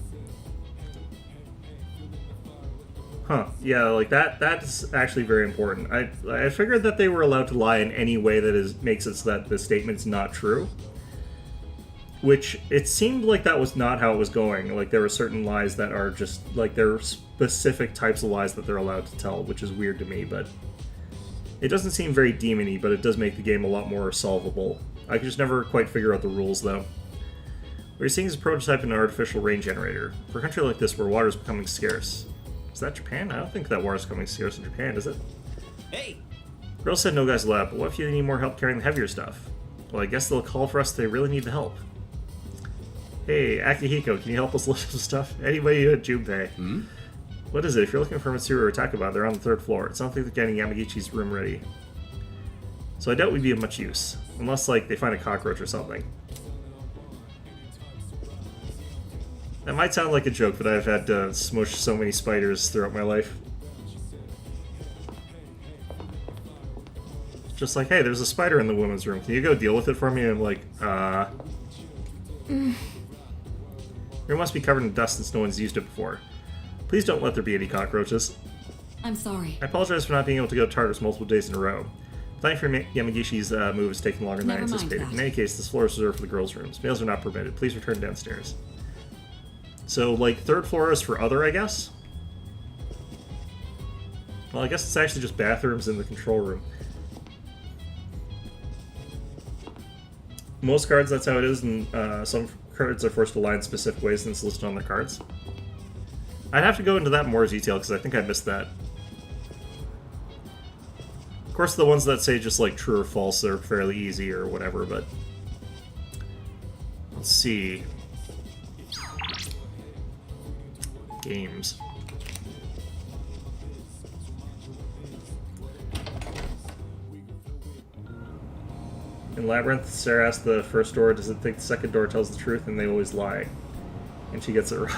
Huh, yeah, like that's actually very important. I figured that they were allowed to lie in any way that makes it so that the statement's not true. Which, it seemed like that was not how it was going. Like, there were certain lies that are just, like, there are specific types of lies that they're allowed to tell, which is weird to me, but... It doesn't seem very demon-y, but it does make the game a lot more solvable. I could just never quite figure out the rules, though. What you're seeing is a prototype of an artificial rain generator. For a country like this, where water is becoming scarce... Is that Japan? I don't think that water's coming scarce in Japan, is it? Hey! Girl said no guys allowed, but what if you need more help carrying the heavier stuff? Well, I guess they'll call for us if they really need the help. Hey, Akihiko, can you help us lift some stuff? Anybody at Junpei? Hmm? What is it? If you're looking for Mitsuru or Takaba, they're on the 3rd floor. It sounds like they're getting Yamagichi's room ready. So I doubt we'd be of much use. Unless, like, they find a cockroach or something. That might sound like a joke, but I've had to smush so many spiders throughout my life. Just like, hey, there's a spider in the women's room. Can you go deal with it for me? And I'm like, It must be covered in dust since no one's used it before. Please don't let there be any cockroaches. I'm sorry. I apologize for not being able to go to Tartarus multiple days in a row. Planning for Yamagishi's move is taking longer than I Never mind anticipated. that. In any case, this floor is reserved for the girls' rooms. Males are not permitted. Please return downstairs. So, like, 3rd floor is for other, I guess? Well, I guess it's actually just bathrooms in the control room. Most cards, that's how it is, and some cards are forced to lie in specific ways and it's listed on their cards. I'd have to go into that in more detail, because I think I missed that. Of course, the ones that say just, like, true or false are fairly easy or whatever, but... Let's see... Games. In Labyrinth, Sarah asks the first door, does it think the second door tells the truth, and they always lie. And she gets it wrong.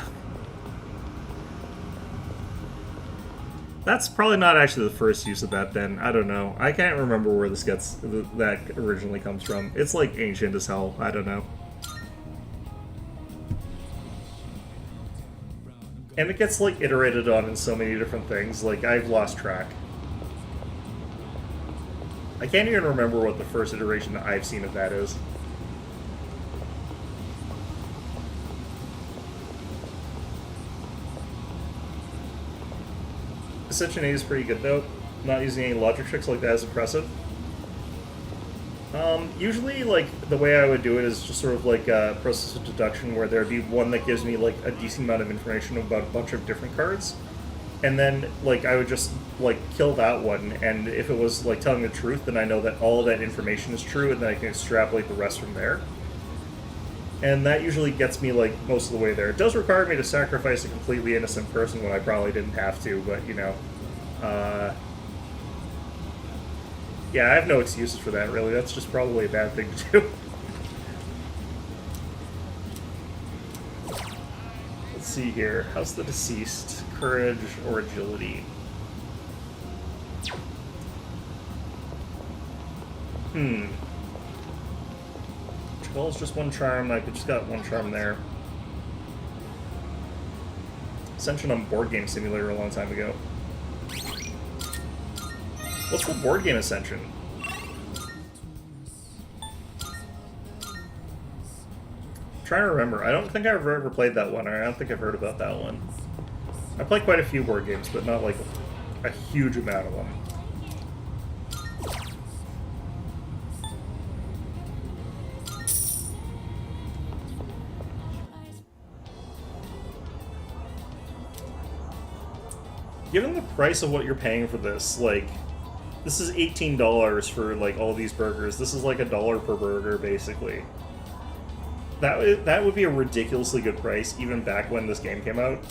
That's probably not actually the first use of that then. I don't know. I can't remember where this that originally comes from. It's like ancient as hell. I don't know. And it gets like iterated on in so many different things. Like I've lost track. I can't even remember what the first iteration that I've seen of that is. Ascension 8 is pretty good though. Not using any logic tricks like that is impressive. Usually, like, the way I would do it is just sort of like a process of deduction where there'd be one that gives me, like, a decent amount of information about a bunch of different cards. And then, like, I would just, like, kill that one, and if it was, like, telling the truth, then I know that all of that information is true, and then I can extrapolate the rest from there. And that usually gets me, like, most of the way there. It does require me to sacrifice a completely innocent person when I probably didn't have to, but, you know, yeah, I have no excuses for that, really. That's just probably a bad thing to do. Let's see here. How's the deceased? Courage or agility? Well, it's just one charm. I just got one charm there. Ascension on Board Game Simulator a long time ago. What's the board game Ascension? I'm trying to remember. I don't think I've ever played that one, or I don't think I've heard about that one. I play quite a few board games, but not like a huge amount of them. Given the price of what you're paying for this, like, this is $18 for, like, all these burgers. This is like $1 per burger, basically. That would be a ridiculously good price, even back when this game came out.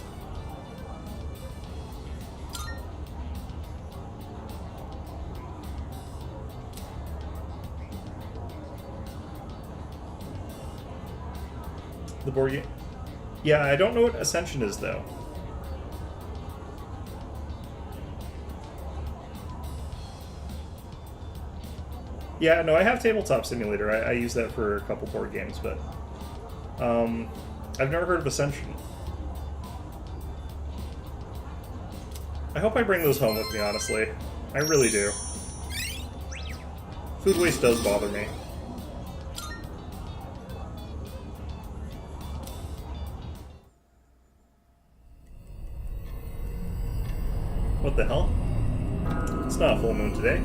The board game? Yeah, I don't know what Ascension is, though. Yeah, no, I have Tabletop Simulator. I use that for a couple board games, but I've never heard of Ascension. I hope I bring those home with me, honestly. I really do. Food waste does bother me. What the hell? It's not a full moon today.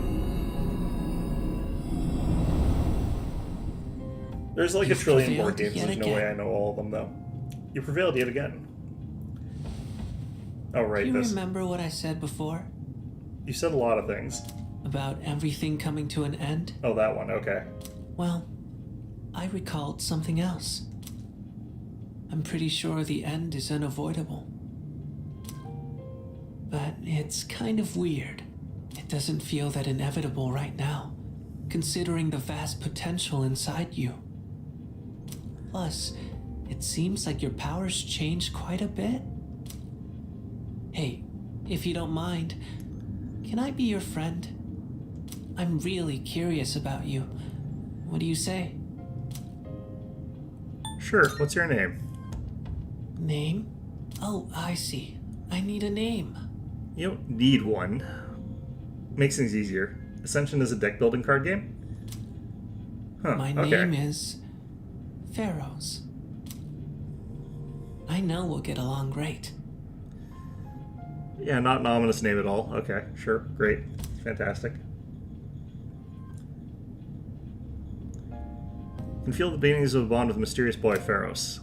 There's like a trillion board games, there's no way I know all of them, though. You prevailed yet again. Oh, right, Do you remember what I said before? You said a lot of things. About everything coming to an end? Oh, that one, okay. Well, I recalled something else. I'm pretty sure the end is unavoidable. But it's kind of weird. It doesn't feel that inevitable right now, considering the vast potential inside you. Plus, it seems like your powers changed quite a bit. Hey, if you don't mind, can I be your friend? I'm really curious about you. What do you say? Sure, what's your name? Name? Oh, I see. I need a name. You don't need one. Makes things easier. Ascension is a deck building card game? Huh, My name is Pharaohs. I know we'll get along great. Yeah, not an ominous name at all. Okay, sure, great, fantastic. Can feel the beginnings of a bond with mysterious boy Pharaohs.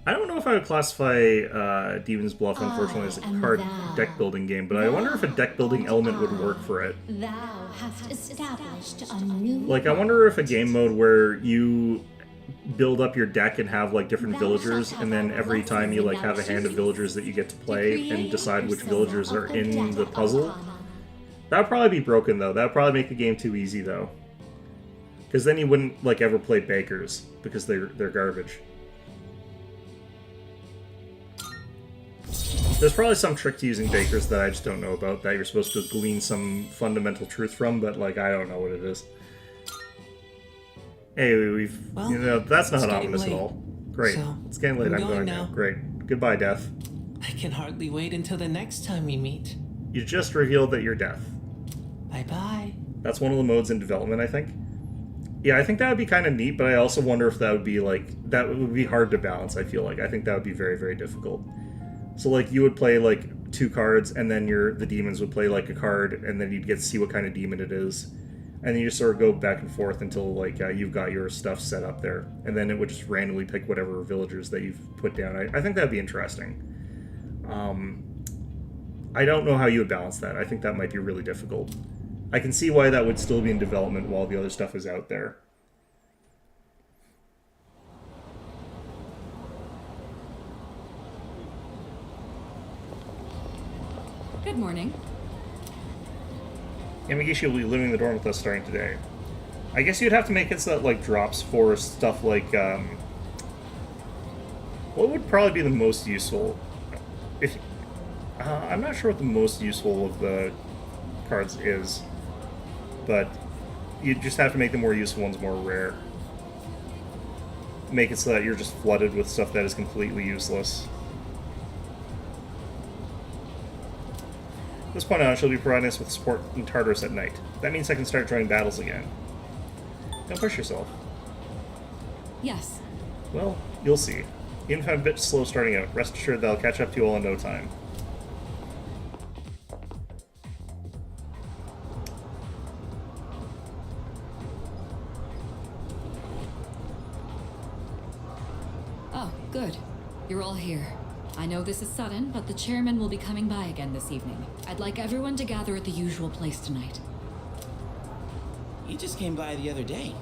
I don't know if I would classify Demon's Bluff, unfortunately, as a card deck building game, but I wonder if a deck building element would work for it. Thou hast established a new... Like, I wonder if a game mode where you build up your deck and have, like, different villagers, and then every time you, like, have a hand of villagers that you get to play and decide which villagers are in the puzzle. That would probably be broken, though. That would probably make the game too easy, though. Because then you wouldn't, like, ever play bakers, because they're garbage. There's probably some trick to using bakers that I just don't know about, that you're supposed to glean some fundamental truth from, but, like, I don't know what it is. Hey, Well, you know, that's not it's getting ominous at late. all. Great. So, It's getting late. I'm I'm going going now. now. Great. Goodbye, Death. I can hardly wait until the next time we meet. You just revealed that you're Death. Bye-bye. That's one of the modes in development, I think. Yeah, I think that would be kind of neat, but I also wonder if that would be, like, that would be hard to balance, I feel like. I think that would be very, very difficult. So, like, you would play, like, 2 cards, and then the demons would play, like, a card, and then you'd get to see what kind of demon it is. And then you just sort of go back and forth until, like, you've got your stuff set up there. And then it would just randomly pick whatever villagers that you've put down. I think that'd be interesting. I don't know how you would balance that. I think that might be really difficult. I can see why that would still be in development while the other stuff is out there. Good morning. Yamagishi will be living in the dorm with us starting today. I guess you'd have to make it so that, like, drops for stuff like, what would probably be the most useful? If I'm not sure what the most useful of the cards is, but you just have to make the more useful ones more rare. Make it so that you're just flooded with stuff that is completely useless. From this point on, she'll be providing us with support in Tartarus at night. That means I can start joining battles again. Don't push yourself. Yes. Well, you'll see. Even if I'm a bit slow starting out, rest assured that I'll catch up to you all in no time. Oh, good. You're all here. I know this is sudden, but the chairman will be coming by again this evening. I'd like everyone to gather at the usual place tonight. He just came by the other day.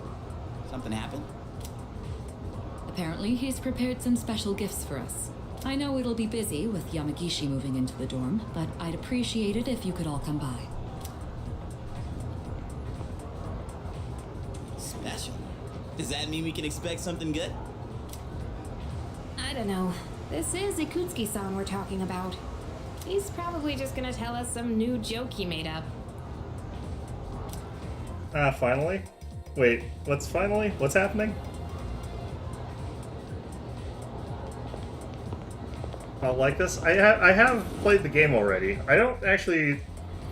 Something happened? Apparently, he's prepared some special gifts for us. I know it'll be busy with Yamagishi moving into the dorm, but I'd appreciate it if you could all come by. Special. Does that mean we can expect something good? I don't know. This is Ikutsuki-san we're talking about. He's probably just gonna tell us some new joke he made up. Ah, finally? Wait, what's finally? What's happening? I like this. I have played the game already. I don't actually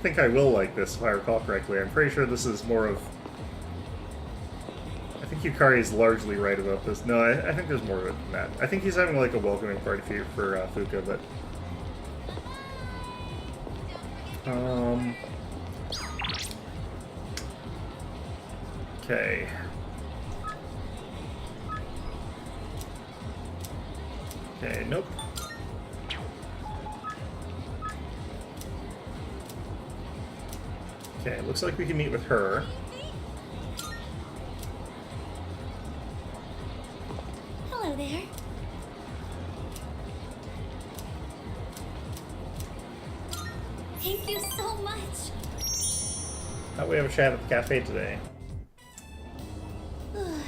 think I will like this, if I recall correctly. I'm pretty sure this is more of... I think Yukari is largely right about this. No, I think there's more of it than that. I think he's having like a welcoming party for Fuka, but... Okay. Okay, nope. Okay, looks like we can meet with her. Hello there. Thank you so much. Thought we have a chat at the cafe today.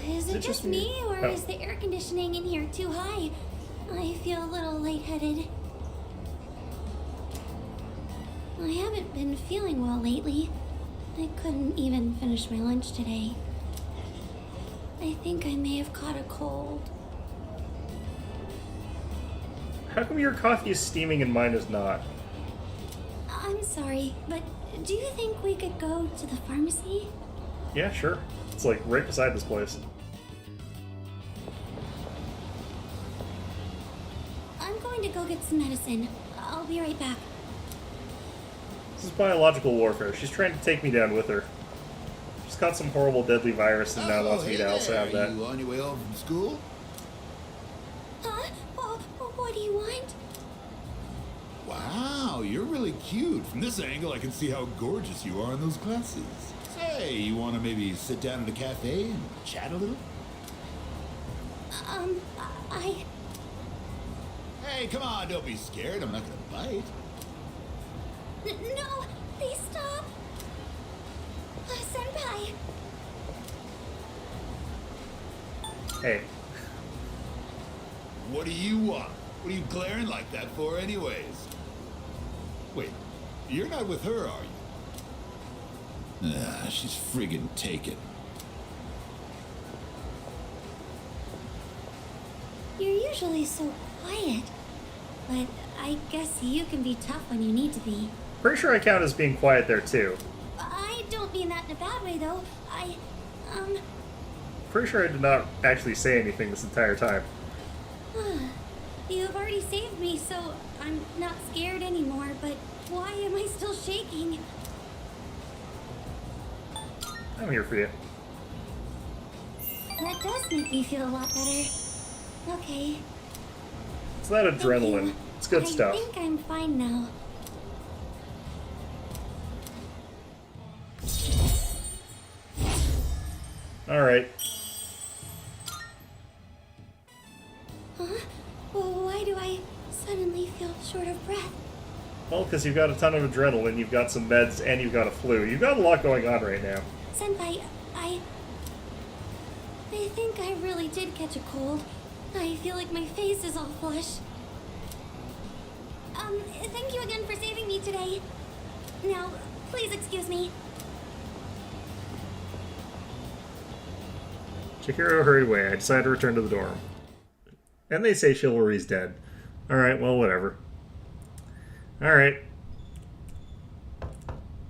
Is it it just just me, me? or Oh. is the air conditioning in here too high? I feel a little lightheaded. I haven't been feeling well lately. I couldn't even finish my lunch today. I think I may have caught a cold. How come your coffee is steaming and mine is not? I'm sorry, but do you think we could go to the pharmacy? Yeah, sure. It's like right beside this place. I'm going to go get some medicine. I'll be right back. This is biological warfare. She's trying to take me down with her. She's caught some horrible deadly virus and now wants me to also have that. You on your way home from school? Huh? What do you want? Wow, you're really cute. From this angle, I can see how gorgeous you are in those glasses. Say, you want to maybe sit down at a cafe and chat a little? I... Hey, come on, don't be scared. I'm not gonna bite. No! Please stop! Senpai! Hey, What do you want? What are you glaring like that for anyways? Wait, you're not with her, are you? Ah, she's friggin' taken. You're usually so quiet. But I guess you can be tough when you need to be. Pretty sure I count as being quiet there too. I don't mean that in a bad way, though. Pretty sure I did not actually say anything this entire time. You've already saved me, so I'm not scared anymore, but why am I still shaking? I'm here for you. That does make me feel a lot better. Okay. It's that adrenaline. It's good stuff. I think I'm fine now. Alright. Huh? Well, why do I suddenly feel short of breath? Well, because you've got a ton of adrenaline, you've got some meds, and you've got a flu. You've got a lot going on right now. Senpai, I think I really did catch a cold. I feel like my face is all flush. Thank you again for saving me today. Now, please excuse me. Chihiro hurried away. I decided to return to the dorm. And they say chivalry's dead. Alright, well, whatever. Alright.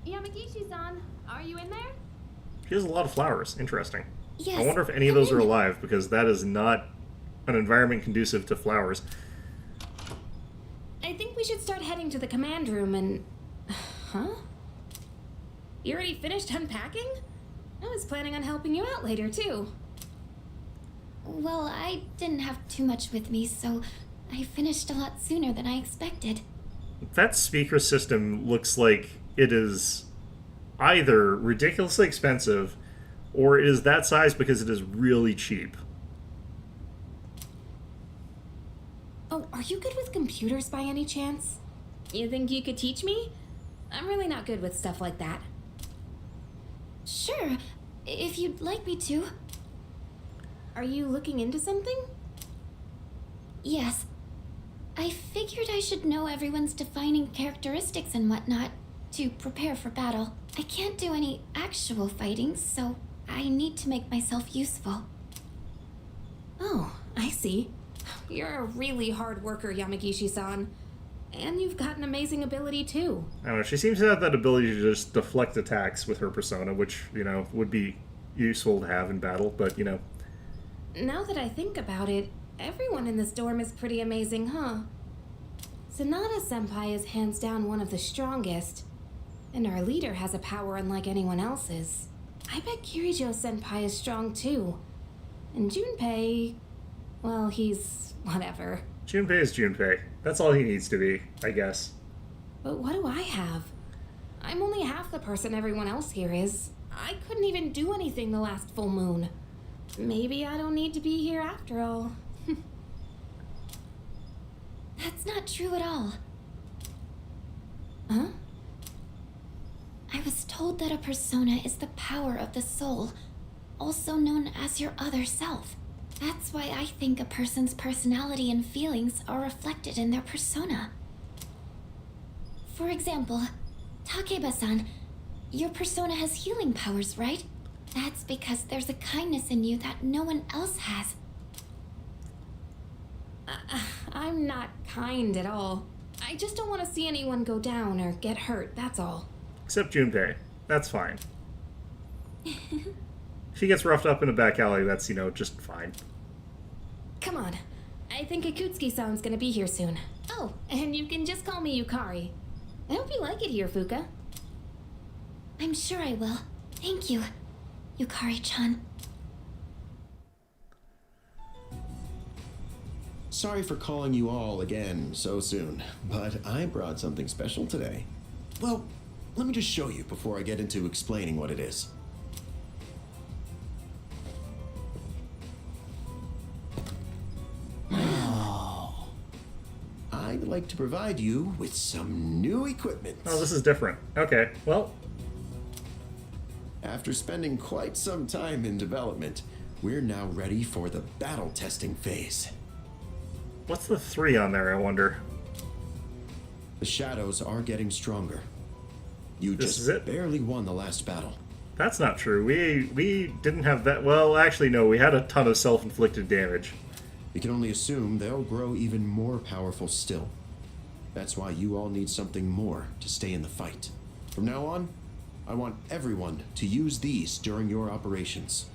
Yamagishi-san, are you in there? She has a lot of flowers. Interesting. Yes. I wonder if any of those are alive, because that is not an environment conducive to flowers. I think we should start heading to the command room and... Huh? You already finished unpacking? I was planning on helping you out later, too. Well, I didn't have too much with me, so I finished a lot sooner than I expected. That speaker system looks like it is either ridiculously expensive, or it is that size because it is really cheap. Oh, are you good with computers by any chance? You think you could teach me? I'm really not good with stuff like that. Sure, if you'd like me to. Are you looking into something? Yes. I figured I should know everyone's defining characteristics and whatnot to prepare for battle. I can't do any actual fighting, so I need to make myself useful. Oh, I see. You're a really hard worker, Yamagishi-san. And you've got an amazing ability, too. I don't know, she seems to have that ability to just deflect attacks with her persona, which, you know, would be useful to have in battle, but, you know. Now that I think about it, everyone in this dorm is pretty amazing, huh? Sanada-senpai is hands down one of the strongest. And our leader has a power unlike anyone else's. I bet Kirijo-senpai is strong, too. And Junpei... well, he's... whatever. Junpei is Junpei. That's all he needs to be, I guess. But what do I have? I'm only half the person everyone else here is. I couldn't even do anything the last full moon. Maybe I don't need to be here after all. That's not true at all. Huh? I was told that a persona is the power of the soul, also known as your other self. That's why I think a person's personality and feelings are reflected in their persona. For example, Takeba-san, your persona has healing powers, right? That's because there's a kindness in you that no one else has. I'm not kind at all. I just don't want to see anyone go down or get hurt, that's all. Except Junpei. That's fine. She gets roughed up in a back alley, that's, you know, just fine. Come on. I think Akutsuki-san's gonna be here soon. Oh, and you can just call me Yukari. I hope you like it here, Fuka. I'm sure I will. Thank you, Yukari-chan. Sorry for calling you all again so soon, but I brought something special today. Well, let me just show you before I get into explaining what it is. I'd like to provide you with some new equipment. Oh, this is different. Okay, well. After spending quite some time in development, we're now ready for the battle testing phase. What's the 3 on there, I wonder? The shadows are getting stronger. You This is just it? barely won the last battle. That's not true. We didn't have that. Well, actually, no. We had a ton of self-inflicted damage. You can only assume they'll grow even more powerful still. That's why you all need something more to stay in the fight. From now on, I want everyone to use these during your operations.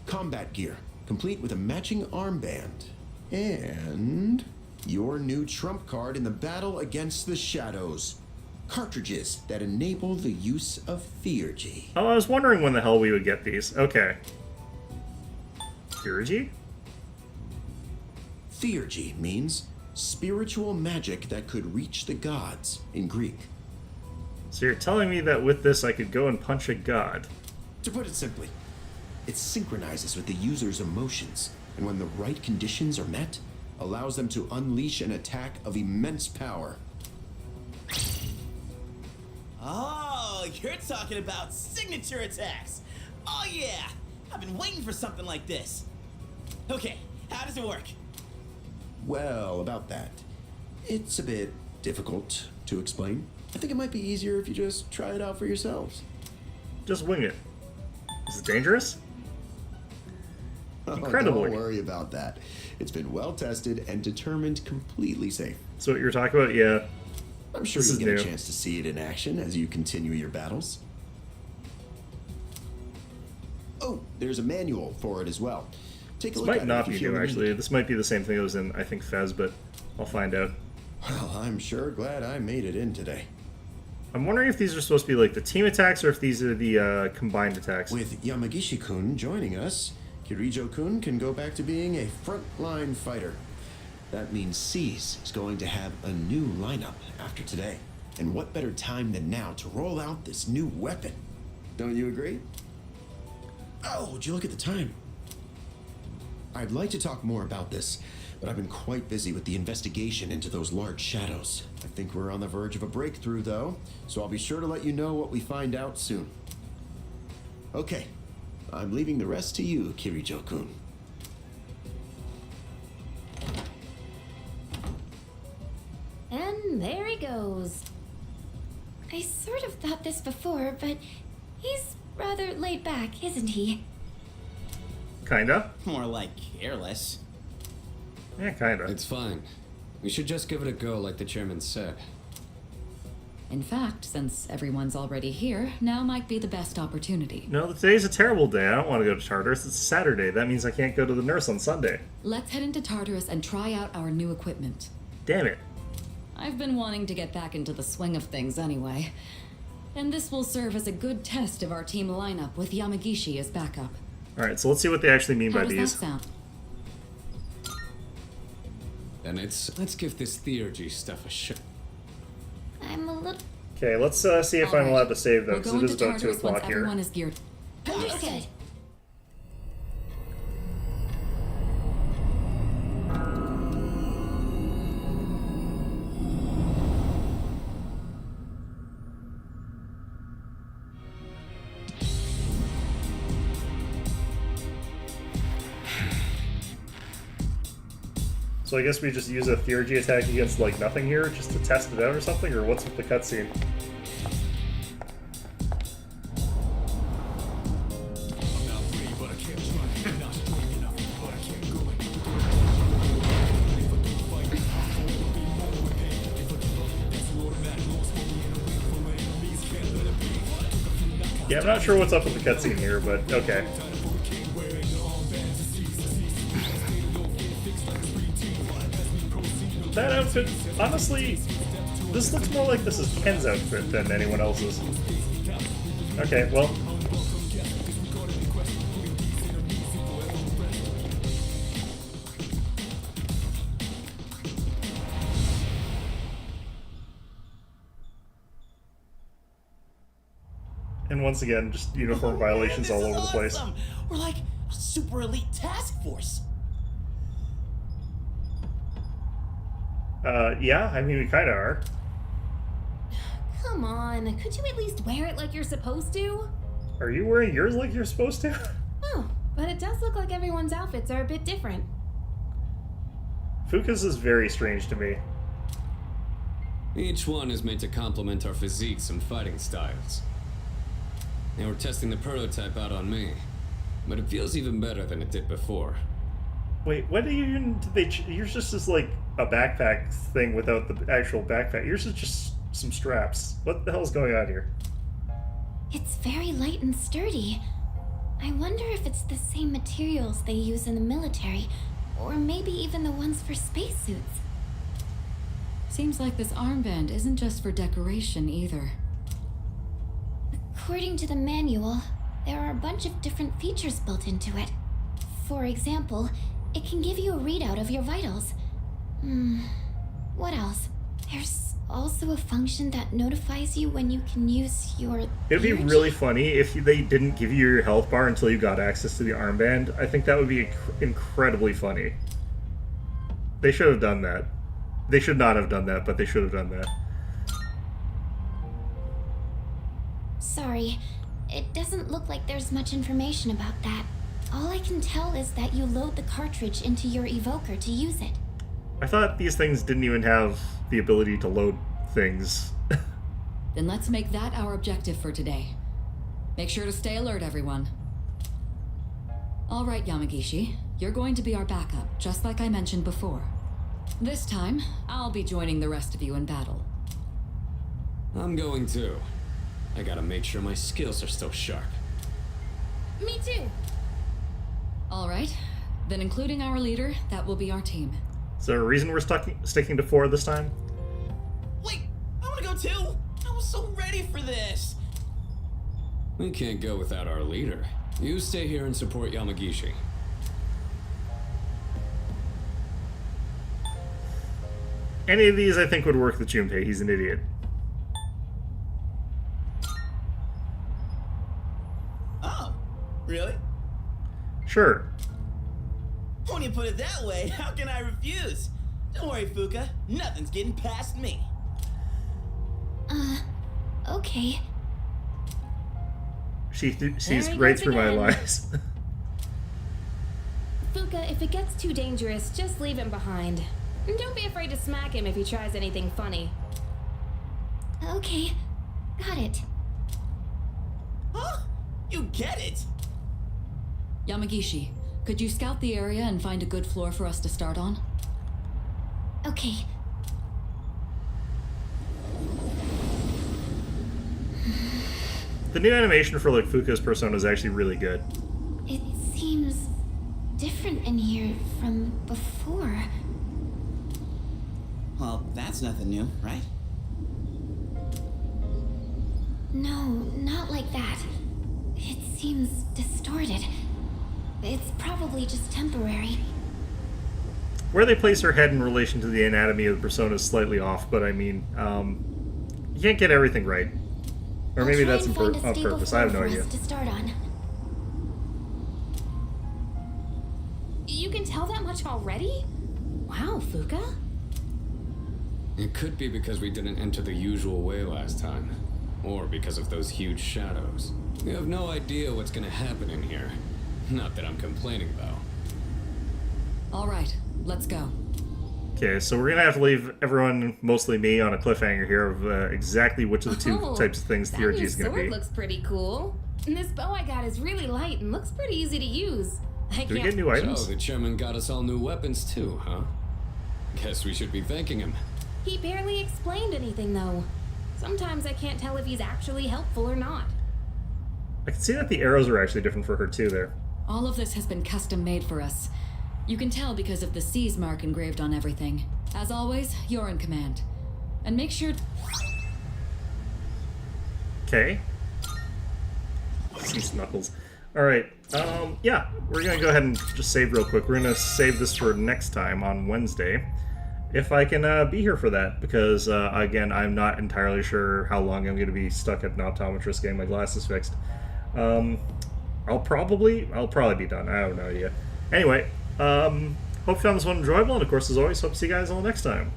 Combat gear, complete with a matching armband. And your new trump card in the battle against the shadows. Cartridges that enable the use of Theurgy. Oh, I was wondering when the hell we would get these. Okay. Theurgy? Theurgy means spiritual magic that could reach the gods in Greek. So you're telling me that with this I could go and punch a god? To put it simply, it synchronizes with the user's emotions, and when the right conditions are met, allows them to unleash an attack of immense power. Oh, you're talking about signature attacks. Oh yeah, I've been waiting for something like this. Okay, how does it work? Well, about that, it's a bit difficult to explain. I think it might be easier if you just try it out for yourselves. Just wing it. Is it dangerous? Oh, Incredibly. don't worry about that. It's been well tested and determined completely safe. So what you're talking about? Yeah. I'm sure This you'll is get new. a chance to see it in action as you continue your battles. Oh, there's a manual for it as well. Take a This look might at not it be if you feel new, the actually. need. This might be the same thing that was in, I think, Fez, but I'll find out. Well, I'm sure glad I made it in today. I'm wondering if these are supposed to be like the team attacks or if these are the combined attacks. With Yamagishi-kun joining us, Kirijo-kun can go back to being a frontline fighter. That means Seize is going to have a new lineup after today. And what better time than now to roll out this new weapon? Don't you agree? Oh, would you look at the time? I'd like to talk more about this, but I've been quite busy with the investigation into those large shadows. I think we're on the verge of a breakthrough, though, so I'll be sure to let you know what we find out soon. Okay, I'm leaving the rest to you, Kirijo-kun. And there he goes. I sort of thought this before, but he's rather laid back, isn't he? Kinda. More like careless. Yeah, kinda. It's fine. We should just give it a go like the chairman said. In fact, since everyone's already here, now might be the best opportunity. No, today's a terrible day. I don't want to go to Tartarus. It's Saturday. That means I can't go to the nurse on Sunday. Let's head into Tartarus and try out our new equipment. Damn it. I've been wanting to get back into the swing of things anyway. And this will serve as a good test of our team lineup with Yamagishi as backup. Alright, so let's see what they actually mean How by does these. that sound? Then let's give this Theurgy stuff a shot. I'm a little... Okay, let's see if I'm Alright. allowed to save them, We're because going it is to about 2 Tartarus once o'clock here. everyone is geared. Understood. So I guess we just use a Theurgy attack against, like, nothing here, just to test it out or something, or what's with the cutscene? Yeah, I'm not sure what's up with the cutscene here, but okay. That outfit, honestly, this looks more like this is Ken's outfit than anyone else's. Okay, well. And once again, just uniform violations Man, all this over is the place. awesome. We're like a super elite task force. Yeah, I mean, we kinda are. Come on, could you at least wear it like you're supposed to? Are you wearing yours like you're supposed to? Oh, but it does look like everyone's outfits are a bit different. Fuka's is very strange to me. Each one is meant to complement our physiques and fighting styles. They were testing the prototype out on me, but it feels even better than it did before. Wait, when did they? Yours just is like a backpack thing without the actual backpack. Yours is just some straps. What the hell's going on here? It's very light and sturdy. I wonder if it's the same materials they use in the military, or maybe even the ones for spacesuits. Seems like this armband isn't just for decoration either. According to the manual, there are a bunch of different features built into it. For example, it can give you a readout of your vitals. What else? There's also a function that notifies you when you can use your... It'd be really funny if they didn't give you your health bar until you got access to the armband. I think that would be incredibly funny. They should have done that. They should not have done that, but they should have done that. Sorry, it doesn't look like there's much information about that. All I can tell is that you load the cartridge into your evoker to use it. I thought these things didn't even have the ability to load things. Then let's make that our objective for today. Make sure to stay alert, everyone. All right, Yamagishi, you're going to be our backup, just like I mentioned before. This time, I'll be joining the rest of you in battle. I'm going too. I gotta make sure my skills are still sharp. Me too. All right, then including our leader, that will be our team. Is there a reason we're sticking to 4 this time? Wait, I want to go too. I was so ready for this. We can't go without our leader. You stay here and support Yamagishi. Any of these I think would work with Junpei. He's an idiot. Oh, really? Sure. When you put it that way, how can I refuse? Don't worry, Fuka. Nothing's getting past me. Okay. She sees There he right goes through my again. lies. Fuka, if it gets too dangerous, just leave him behind. And don't be afraid to smack him if he tries anything funny. Okay, got it. Huh? You get it? Yamagishi, could you scout the area and find a good floor for us to start on? Okay. The new animation for like Fuka's persona is actually really good. It seems different in here from before. Well, that's nothing new, right? No, not like that. It seems distorted. It's probably just temporary. Where they place her head in relation to the anatomy of the persona is slightly off, but I mean, you can't get everything right. Or maybe that's on purpose. I have no idea. To start on. You can tell that much already? Wow, Fuka. It could be because we didn't enter the usual way last time. Or because of those huge shadows. We have no idea what's gonna happen in here. Not that I'm complaining, though. All right, let's go. Okay, so we're gonna have to leave everyone, mostly me, on a cliffhanger here of exactly which of the two types of things Theurgy is gonna be. That new sword looks pretty cool. And this bow I got is really light and looks pretty easy to use. Do we get new items? So the chairman got us all new weapons too, huh? Guess we should be thanking him. He barely explained anything, though. Sometimes I can't tell if he's actually helpful or not. I can see that the arrows are actually different for her too there. All of this has been custom made for us. You can tell because of the C's mark engraved on everything. As always, you're in command. And make sure... Okay. Cease knuckles. Alright, yeah, we're gonna go ahead and just save real quick. We're gonna save this for next time on Wednesday. If I can be here for that, because, again, I'm not entirely sure how long I'm gonna be stuck at an optometrist getting my glasses fixed. I'll probably be done. I have no idea. Anyway, hope you found this one enjoyable, and of course, as always, hope to see you guys all next time.